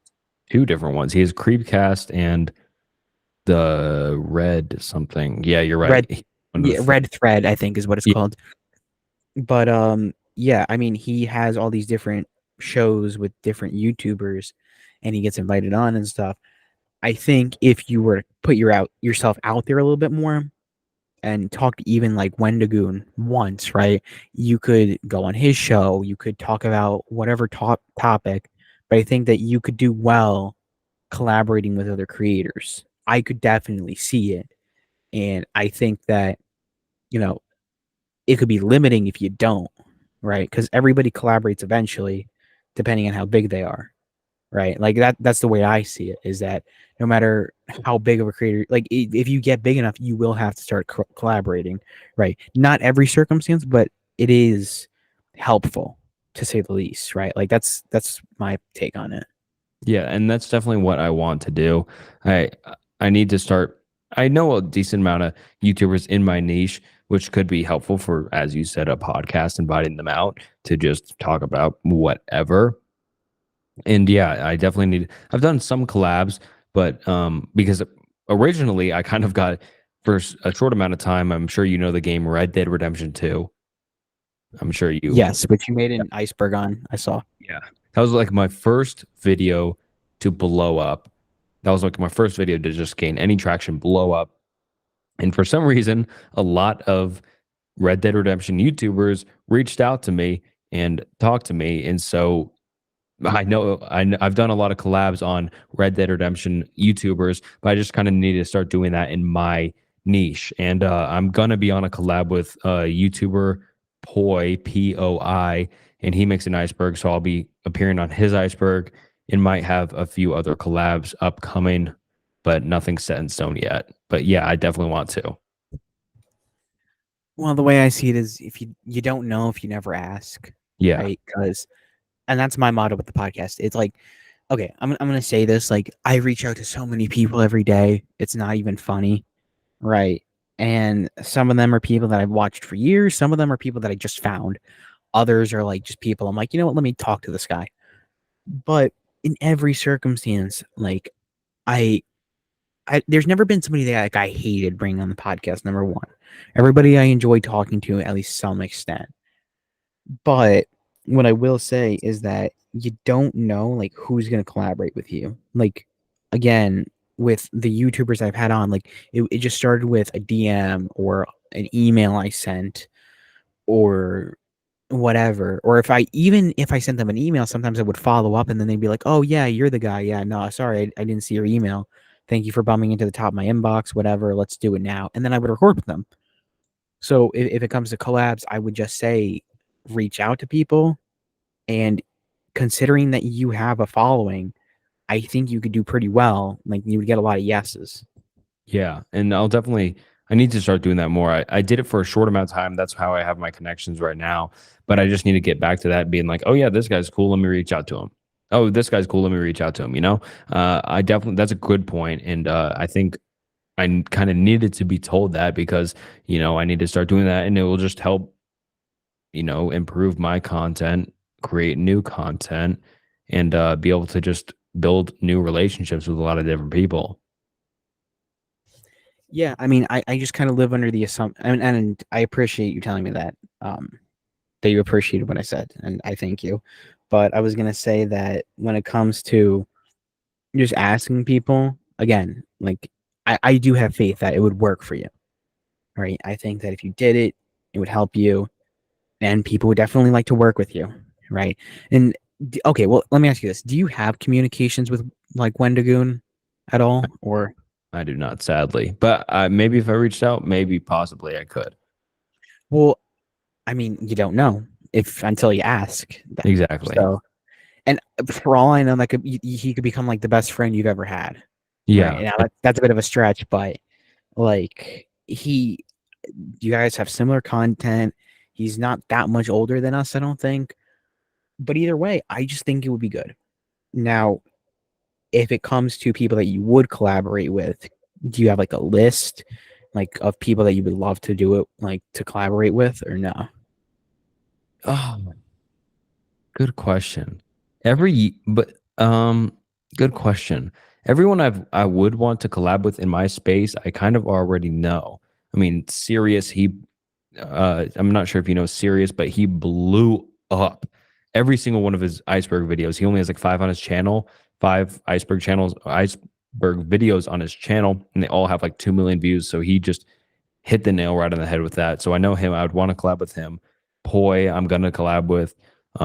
two different ones. He has Creepcast and the Red something. Yeah, you're right. Red, One of the yeah, Red Thread, I think is what it's yeah, called. But yeah, I mean, he has all these different shows with different YouTubers, and he gets invited on and stuff. I think if you were to put yourself out there a little bit more and talk to even like Wendigoon once, right? You could go on his show. You could talk about whatever topic, but I think that you could do well collaborating with other creators. I could definitely see it, and I think that you know it could be limiting if you don't, right? Because everybody collaborates eventually, depending on how big they are, right? Like that's the way I see it, is that no matter how big of a creator, like if you get big enough, you will have to start collaborating, right? Not every circumstance, but it is helpful to say the least, right? Like that's my take on it. yeah, and that's definitely what I want to do. I I need to start. I know a decent amount of YouTubers in my niche, which could be helpful for, as you said, a podcast, inviting them out to just talk about whatever. And yeah, I definitely need. I've done some collabs, but because originally I kind of got for a short amount of time. I'm sure you know the game Red Dead Redemption 2. I'm sure you. Yes, which you made an iceberg on. I saw. Yeah. That was like my first video to blow up. That was like my first video to just gain any traction, blow up. And for some reason, a lot of Red Dead Redemption YouTubers reached out to me and talked to me. And so I've done a lot of collabs on Red Dead Redemption YouTubers, but I just kind of need to start doing that in my niche. And I'm gonna be on a collab with YouTuber Poi, and he makes an iceberg, so I'll be appearing on his iceberg and might have a few other collabs upcoming, but nothing set in stone yet. But yeah, I definitely want to. Well, the way I see it is, if you don't know if you never ask, Yeah, right? Because and that's my motto with the podcast. It's like, okay, I'm gonna say this. Like, I reach out to so many people every day. It's not even funny, right? And some of them are people that I've watched for years. Some of them are people that I just found. Others are like just people. I'm like, you know what? Let me talk to this guy. But in every circumstance, like I, there's never been somebody that like I hated bringing on the podcast. Number one, everybody I enjoy talking to at least some extent. But what I will say is that you don't know like who's going to collaborate with you. Like again, with the YouTubers I've had on, like it just started with a DM or an email I sent or whatever. Or if I sent them an email, sometimes I would follow up and then they'd be like, "Oh yeah, you're the guy. Yeah, no, sorry, I didn't see your email. Thank you for bumming into the top of my inbox, whatever. Let's do it now." And then I would record with them. So if it comes to collabs, I would just say reach out to people, and considering that you have a following, I think you could do pretty well. Like you would get a lot of yeses. yeah. And I need to start doing that more. I did it for a short amount of time. That's how I have my connections right now. But I just need to get back to that, being like, oh, yeah, this guy's cool. Let me reach out to him. Oh, this guy's cool. Let me reach out to him. I definitely, that's a good point. And I think I kind of needed to be told that because, I need to start doing that and it will just help, improve my content, create new content, and be able to just build new relationships with a lot of different people. Yeah, I mean, I just kind of live under the assumption, and I appreciate you telling me that you appreciated what I said, and I thank you. But I was gonna say that when it comes to just asking people, again, like I do have faith that it would work for you, right? I think that if you did it, it would help you, and people would definitely like to work with you, right? And okay, well, let me ask you this: do you have communications with like Wendigoon at all, or I do not, sadly. But maybe if I reached out, maybe possibly I could. well, I mean, you don't know if until you ask. Exactly. So, and for all I know, that he could become like the best friend you've ever had, right? Yeah. Now that's a bit of a stretch, but like you guys have similar content. He's not that much older than us, I don't think. But either way, I just think it would be good. Now, if it comes to people that you would collaborate with, do you have like a list like of people that you would love to do it like to collaborate with or no? Oh, good question. But Good question. Everyone I would want to collab with in my space, I kind of already know. I mean, Sirius, I'm not sure if you know Sirius, but he blew up every single one of his iceberg videos. He only has like five on his channel, five iceberg videos on his channel, and they all have like 2 million views. So he just hit the nail right on the head with that. So I know him. I would want to collab with him. Poi, I'm gonna collab with.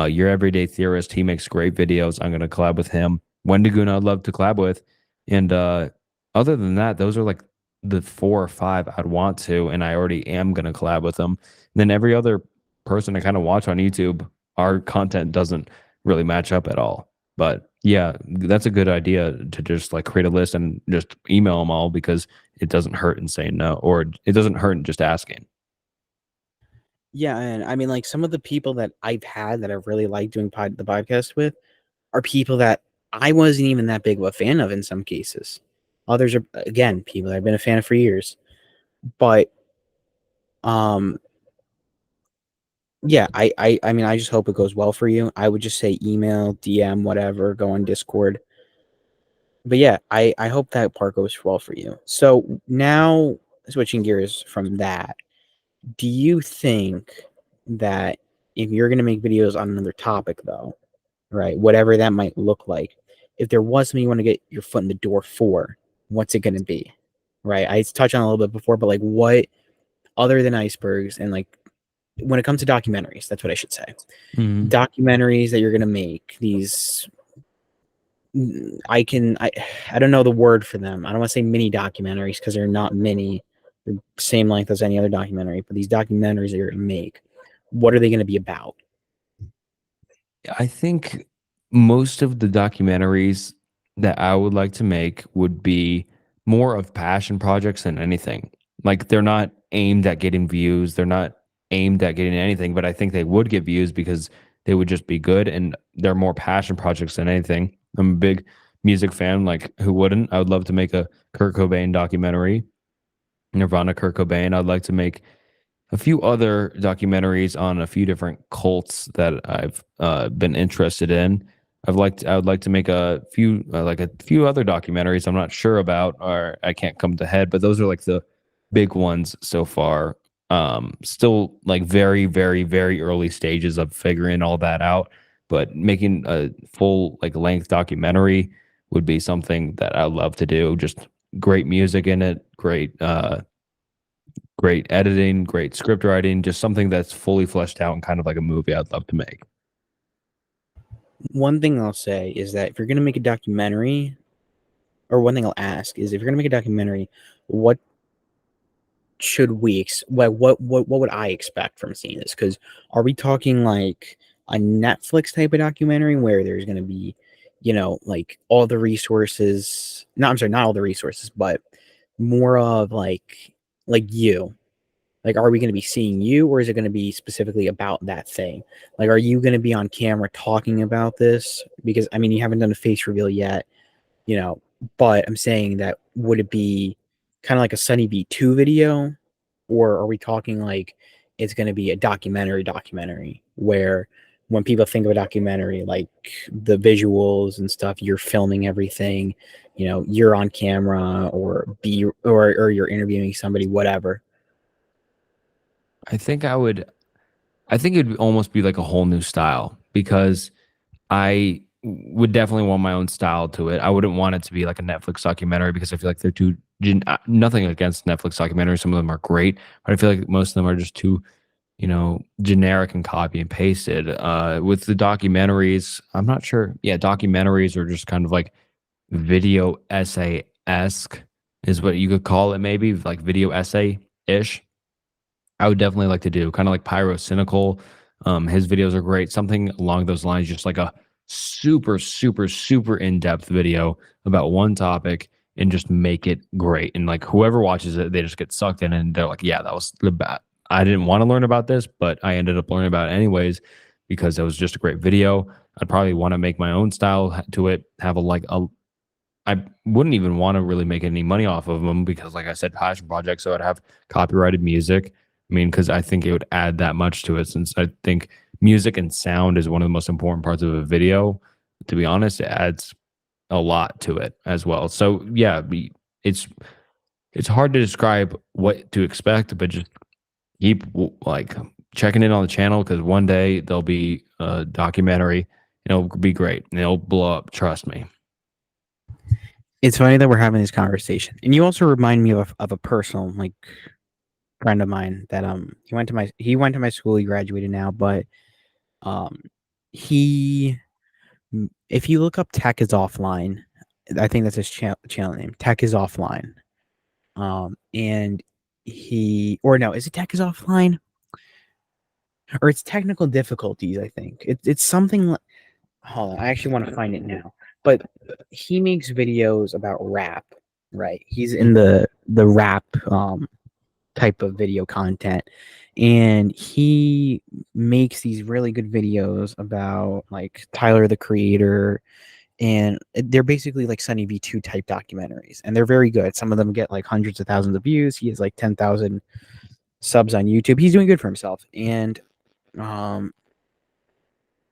Your Everyday Theorist. He makes great videos. I'm gonna collab with him. Wendigoon, I'd love to collab with. And other than that, those are like the 4 or 5 I'd want to, and I already am gonna collab with them. And then every other person I kind of watch on YouTube, our content doesn't really match up at all. But yeah, that's a good idea to just like create a list and just email them all because it doesn't hurt in saying no, or it doesn't hurt in just asking. Yeah, and I mean, like some of the people that I've had that I've really liked doing the podcast with are people that I wasn't even that big of a fan of in some cases. Others are again people that I've been a fan of for years. But um yeah, I mean I just hope it goes well for you. I would just say email, DM, whatever, go on Discord. But yeah, I hope that part goes well for you. So now switching gears from that, do you think that if you're gonna make videos on another topic though, right? Whatever that might look like. If there was something you want to get your foot in the door for, what's it going to be? Right? I touched on it a little bit before, but like what other than icebergs and like when it comes to documentaries, that's what I should say. Mhm. Documentaries that you're going to make, these I don't know the word for them. I don't want to say mini documentaries because they're not mini. They're same length as any other documentary, but these documentaries that you're going to make, what are they going to be about? I think most of the documentaries that I would like to make would be more of passion projects than anything. Like they're not aimed at getting views, they're not aimed at getting anything, but I think they would get views because they would just be good and they're more passion projects than anything. I'm a big music fan, like who wouldn't? I would love to make a Kurt Cobain documentary, Nirvana Kurt Cobain. I'd like to make a few other documentaries on a few different cults that I've been interested in. I would like to make a few other documentaries I'm not sure about or I can't come to head, but those are like the big ones so far. Still like very, very, very early stages of figuring all that out. But making a full like length documentary would be something that I love to do. Just great music in it, great editing, great script writing, just something that's fully fleshed out and kind of like a movie I'd love to make. One thing I'll say is that if you're going to make a documentary, or one thing I'll ask is if you're going to make a documentary, what should what would I expect from seeing this? Because are we talking like a Netflix type of documentary where there's going to be, like all the resources? No, I'm sorry, not all the resources, but more of like you. Like, are we going to be seeing you, or is it going to be specifically about that thing? Like, are you going to be on camera talking about this? Because I mean, you haven't done a face reveal yet, you know, but I'm saying that would it be kind of like a Sunny B2 video, or are we talking like it's going to be a documentary where when people think of a documentary, like the visuals and stuff, you're filming everything, you're on camera or you're interviewing somebody, whatever. I think I think it'd almost be like a whole new style because I would definitely want my own style to it. I wouldn't want it to be like a Netflix documentary because I feel like they're too nothing against Netflix documentaries. Some of them are great, but I feel like most of them are just too, generic and copy and pasted. With the documentaries, I'm not sure. Yeah, documentaries are just kind of like video essay esque is what you could call it, maybe like video essay ish. I would definitely like to do kind of like Pyro Cynical. His videos are great. Something along those lines, just like a super, super, super in depth video about one topic and just make it great. And like whoever watches it, they just get sucked in and they're like, yeah, that was the bad. I didn't want to learn about this, but I ended up learning about it anyways because it was just a great video. I'd probably want to make my own style to it, have I wouldn't even want to really make any money off of them because, like I said, passion project. So I'd have copyrighted music. I mean, because I think it would add that much to it since I think music and sound is one of the most important parts of a video. To be honest, it adds a lot to it as well. So yeah, it's it's hard to describe what to expect, but just keep like checking in on the channel because one day there'll be a documentary and it'll be great and it'll blow up. Trust me. It's funny that we're having this conversation, and you also remind me of a personal like friend of mine that he went to my school. He graduated now, but um he if you look up Tech is Offline, I think that's his channel name. Tech is Offline. And he or no, is it Tech is Offline or it's Technical Difficulties? I think it's something. Hold on, I actually want to find it now. But he makes videos about rap, right? He's in the rap type of video content, and he makes these really good videos about like Tyler the Creator, and they're basically like Sunny V2 type documentaries, and they're very good. Some of them get like hundreds of thousands of views. He has like 10,000 subs on YouTube. He's doing good for himself, and um,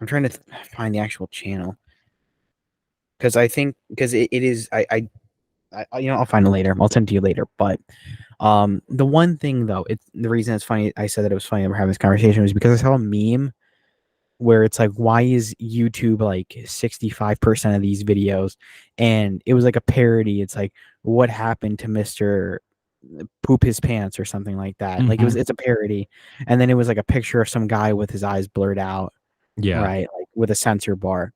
I'm trying to find the actual channel because I think because it is I'll find it later. I'll send it to you later. But the one thing though, it's the reason it's funny. I said that it was funny that we're having this conversation was because I saw a meme where it's like, why is YouTube like 65% of these videos? And it was like a parody. It's like, what happened to Mr. Poop his pants or something like that. Like Mhm. it's a parody. And then it was like a picture of some guy with his eyes blurred out, Yeah. right? Like with a censor bar.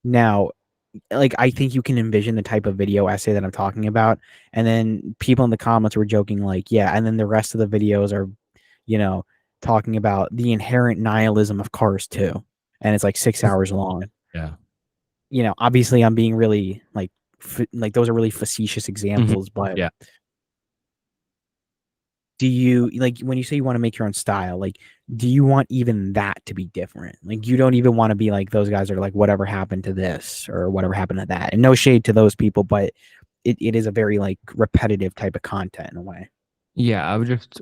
Now, like I think you can envision the type of video essay that I'm talking about. And then people in the comments were joking, like, yeah, and then the rest of the videos are, you know, talking about the inherent nihilism of Cars 2. And it's like 6 hours long. Yeah. Obviously I'm being really like those are really facetious Mhm. examples, but Yeah. do you like when you say you want to make your own style, like do you want even that to be different? Like you don't even want to be like those guys are like whatever happened to this or whatever happened to that. And no shade to those people, but it is a very like repetitive type of content in a way. Yeah. I would just,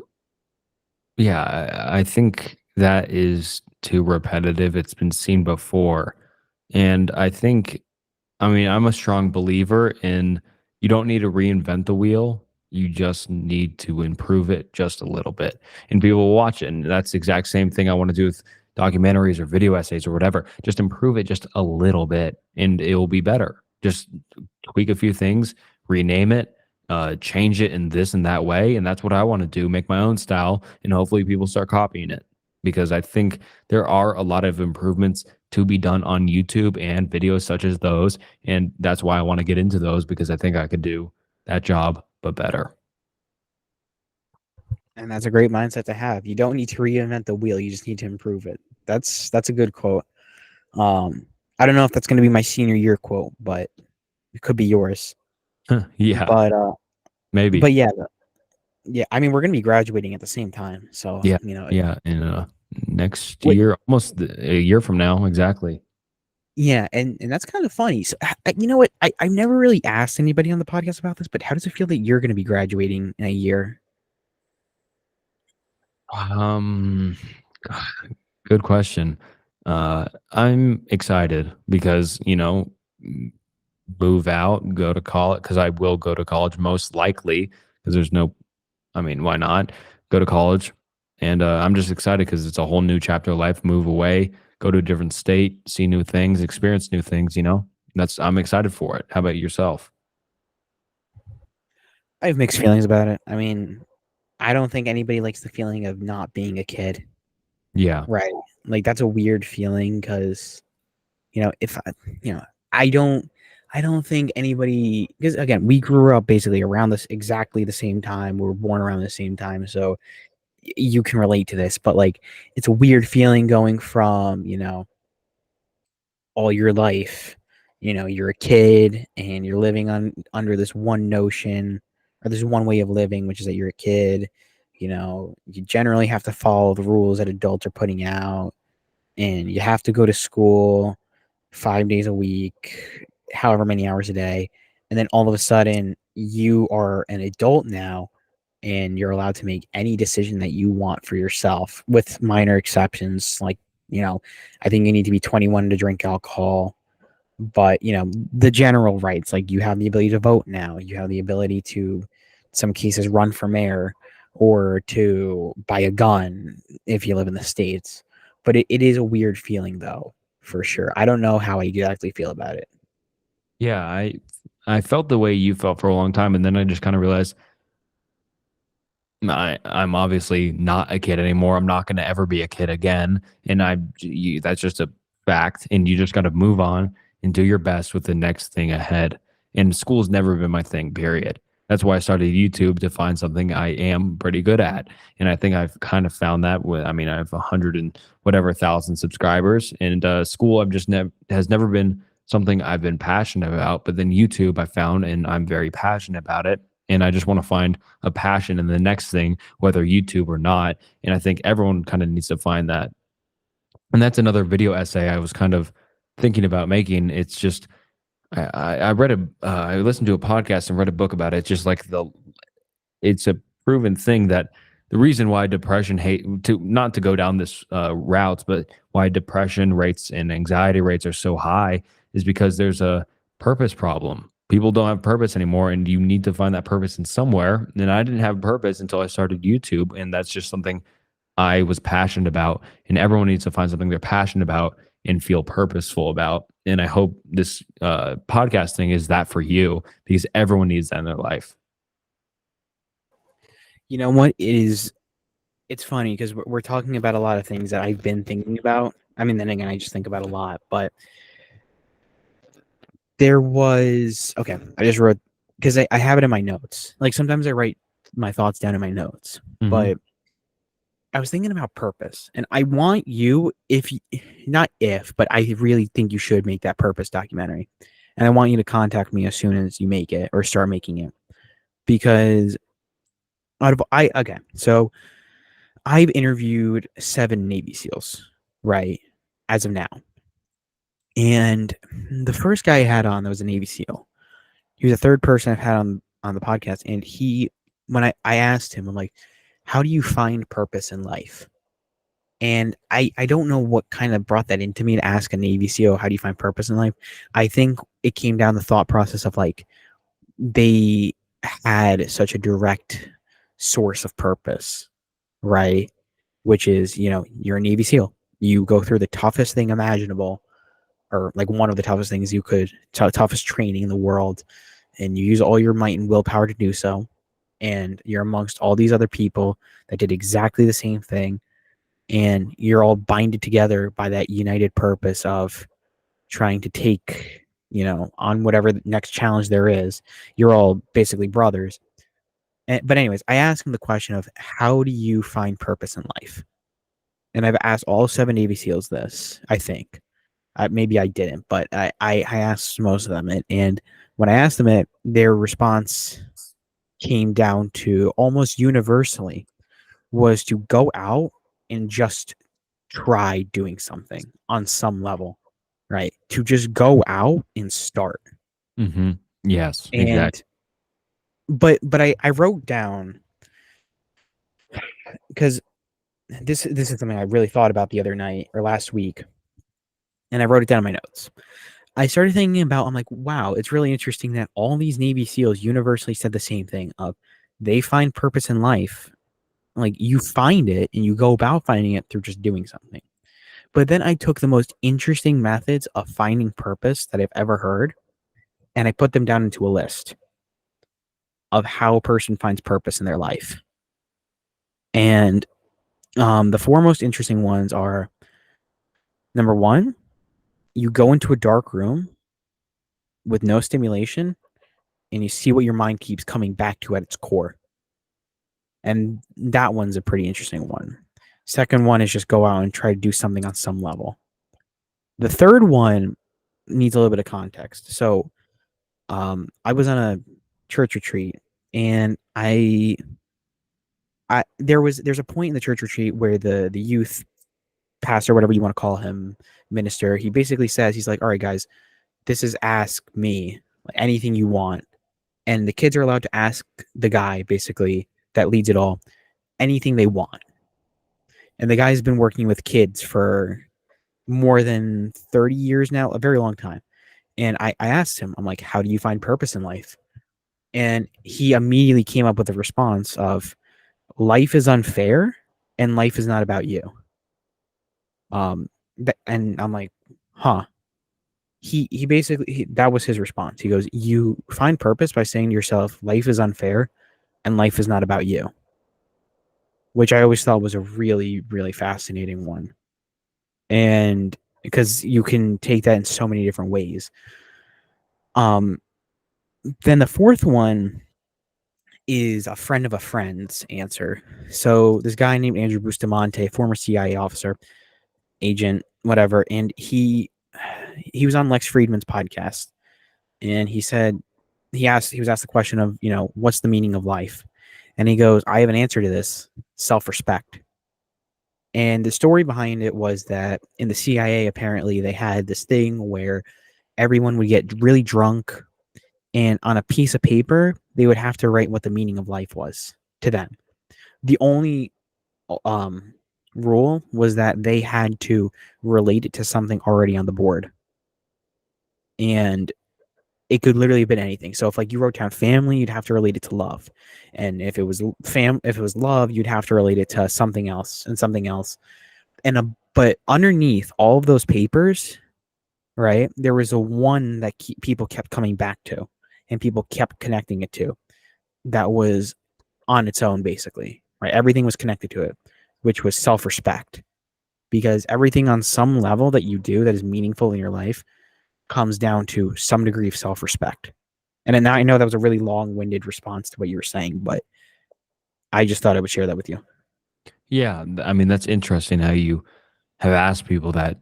yeah, I think that is too repetitive. It's been seen before. And I think, I mean, I'm a strong believer in you don't need to reinvent the wheel. You just need to improve it just a little bit, and people will watch it. And that's the exact same thing I want to do with documentaries or video essays or whatever. Just improve it just a little bit, and it will be better. Just tweak a few things, rename it, change it in this and that way, and that's what I want to do. Make my own style, and hopefully people start copying it because I think there are a lot of improvements to be done on YouTube and videos such as those. And that's why I want to get into those because I think I could do that job, but better. And that's a great mindset to have. You don't need to reinvent the wheel, you just need to improve it. That's a good quote. I don't know if that's going to be my senior year quote, but it could be yours. Yeah, But maybe. yeah, yeah, I mean, we're gonna be graduating at the same time, so Yeah. Yeah. And next wait, year, almost a year from now, exactly. yeah, and that's kind of funny. So, you know what? I've never really asked anybody on the podcast about this, but how does it feel that you're gonna be graduating in a year? Um, Good question. I'm excited because, move out, go to college, because I will go to college most likely, because there's no, I mean, why not go to college? And I'm just excited because it's a whole new chapter of life, move away, go to a different state, see new things, experience new things. I'm excited for it. How about yourself? I have mixed feelings about it. I mean, I don't think anybody likes the feeling of not being a kid, Yeah. right? Like that's a weird feeling because if you know, I don't, I don't think anybody because again, we grew up basically around this exactly the same time. We were born around the same time, so you can relate to this. But like, it's a weird feeling going from all your life, you're a kid and you're living on under this one notion or this one way of living, which is that you're a kid. You generally have to follow the rules that adults are putting out, and you have to go to school 5 days a week, however many hours a day. And then all of a sudden, you are an adult now and you're allowed to make any decision that you want for yourself with minor exceptions. Like, I think you need to be 21 to drink alcohol. But the general rights, like you have the ability to vote now, you have the ability to, in some cases, run for mayor or to buy a gun if you live in the States. But it is a weird feeling, though, for sure. I don't know how I exactly feel about it. Yeah, I felt the way you felt for a long time, and then I just kind of realized I'm obviously not a kid anymore. I'm not going to ever be a kid again, and that's just a fact. And you just got to move on and do your best with the next thing ahead. And school's never been my thing. Period. That's why I started YouTube, to find something I am pretty good at, and I think I've kind of found that. I mean, I have 100 and whatever thousand subscribers, and school I've just never has never been something I've been passionate about. But then YouTube I found, and I'm very passionate about it, and I just want to find a passion in the next thing, whether YouTube or not. And I think everyone kind of needs to find that. And that's another video essay I was kind of thinking about making. It's just I read I listened to a podcast and read a book about it. It's just like it's a proven thing that the reason why depression hate to not to go down this route, but why depression rates and anxiety rates are so high is because there's a purpose problem. People don't have purpose anymore, and you need to find that purpose in somewhere. And I didn't have purpose until I started YouTube, and that's just something I was passionate about. And everyone needs to find something they're passionate about and feel purposeful about. And I hope this podcasting is that for you, because everyone needs that in their life. You know what is It's funny because we're talking about a lot of things that I've been thinking about. I mean, then again, I just think about a lot, but there was okay. I just wrote because I have it in my notes. Like sometimes I write my thoughts down in my notes, Mm-hmm. but I was thinking about purpose, and I want you, not if, but I really think you should make that purpose documentary, and I want you to contact me as soon as you make it or start making it because out of I okay, so I've interviewed 7 Navy SEALs, right, as of now, and the first guy I had on that was a Navy SEAL. He was the third person I've had on the podcast, and when I asked him, I'm like, how do you find purpose in life? And I don't know what kind of brought that into me to ask a Navy SEAL, how do you find purpose in life? I think it came down the thought process of like they had such a direct source of purpose, right? Which is, you're a Navy SEAL. You go through the toughest thing imaginable, or like one of the toughest things you could, toughest training in the world, and you use all your might and willpower to do so. And you're amongst all these other people that did exactly the same thing, and you're all binded together by that united purpose of trying to take, on whatever the next challenge there is. You're all basically brothers. But anyways, I asked him the question of how do you find purpose in life? And I've asked all 7 Navy SEALs this, I think. Maybe I didn't, but I asked most of them it. And when I asked them it, their response came down to almost universally was to go out and just try doing something on some level, right? To just go out and start. Mm-hmm. Yes, exactly. And but I wrote down because this is something I really thought about the other night or last week, and I wrote it down in my notes. I started thinking about, I'm like, wow, it's really interesting that all these Navy SEALs universally said the same thing of they find purpose in life. Like you find it and you go about finding it through just doing something. But then I took the most interesting methods of finding purpose that I've ever heard, and I put them down into a list of how a person finds purpose in their life. And the 4 most interesting ones are: number 1, you go into a dark room with no stimulation and you see what your mind keeps coming back to at its core. And that one's a pretty interesting one. Second one is just go out and try to do something on some level. The third one needs a little bit of context. So I was on a church retreat, and there's a point in the church retreat where the youth pastor, whatever you want to call him, minister, he basically says, he's like, all right, guys, this is ask me like, anything you want. And the kids are allowed to ask the guy, basically, that leads it all, anything they want. And the guy's been working with kids for more than 30 years now, a very long time. And I asked him, I'm like, how do you find purpose in life? And he immediately came up with a response of life is unfair and life is not about you. And I'm like, huh. He basically that was his response. He goes, you find purpose by saying to yourself, life is unfair and life is not about you, which I always thought was a really, really fascinating one. And because you can take that in so many different ways. Um, then the fourth one is a friend of a friend's answer. So this guy named Andrew Bustamante, former CIA officer, agent, whatever, and he was on Lex Friedman's podcast, and he was asked the question of, what's the meaning of life? And he goes, I have an answer to this: self-respect. And the story behind it was that in the CIA, apparently they had this thing where everyone would get really drunk, and on a piece of paper, they would have to write what the meaning of life was to them. The only um, rule was that they had to relate it to something already on the board. And it could literally have been anything. So if like you wrote down family, you'd have to relate it to love. And if it was love, you'd have to relate it to something else and something else. But underneath all of those papers, right, there was a one that people kept coming back to and people kept connecting it to, that was on its own, basically, right? Everything was connected to it, which was self-respect, because everything on some level that you do that is meaningful in your life comes down to some degree of self-respect. And then now I know that was a really long-winded response to what you were saying, but I just thought I would share that with you. Yeah, I mean that's interesting how you have asked people that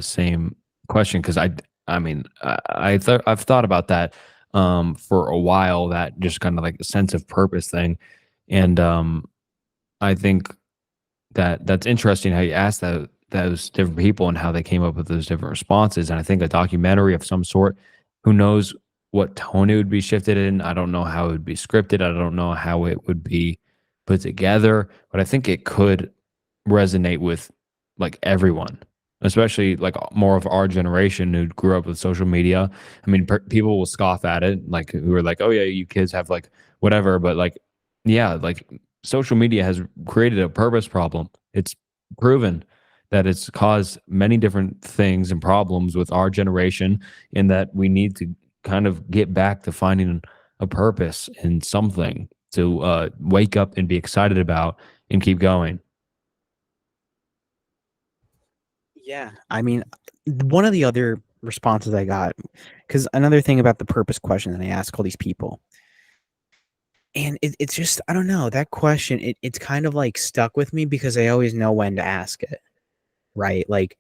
same question because I mean I've thought about that for a while, that just kind of like a sense of purpose thing, and I think that that's interesting how you asked those different people and how they came up with those different responses. And I think a documentary of some sort, who knows what tone it would be shifted in. I don't know how it would be scripted. I don't know how it would be put together, but I think it could resonate with like everyone, especially like more of our generation who grew up with social media. I mean, people will scoff at it, like who are like, "Oh yeah, you kids have like whatever," but like, yeah, like social media has created a purpose problem. It's proven that it's caused many different things and problems with our generation, and that we need to kind of get back to finding a purpose in something to wake up and be excited about and keep going. Yeah. I mean, one of the other responses I got, because another thing about the purpose question that I ask all these people, and it's just, I don't know, that question, it's kind of like stuck with me because I always know when to ask it, right? Like,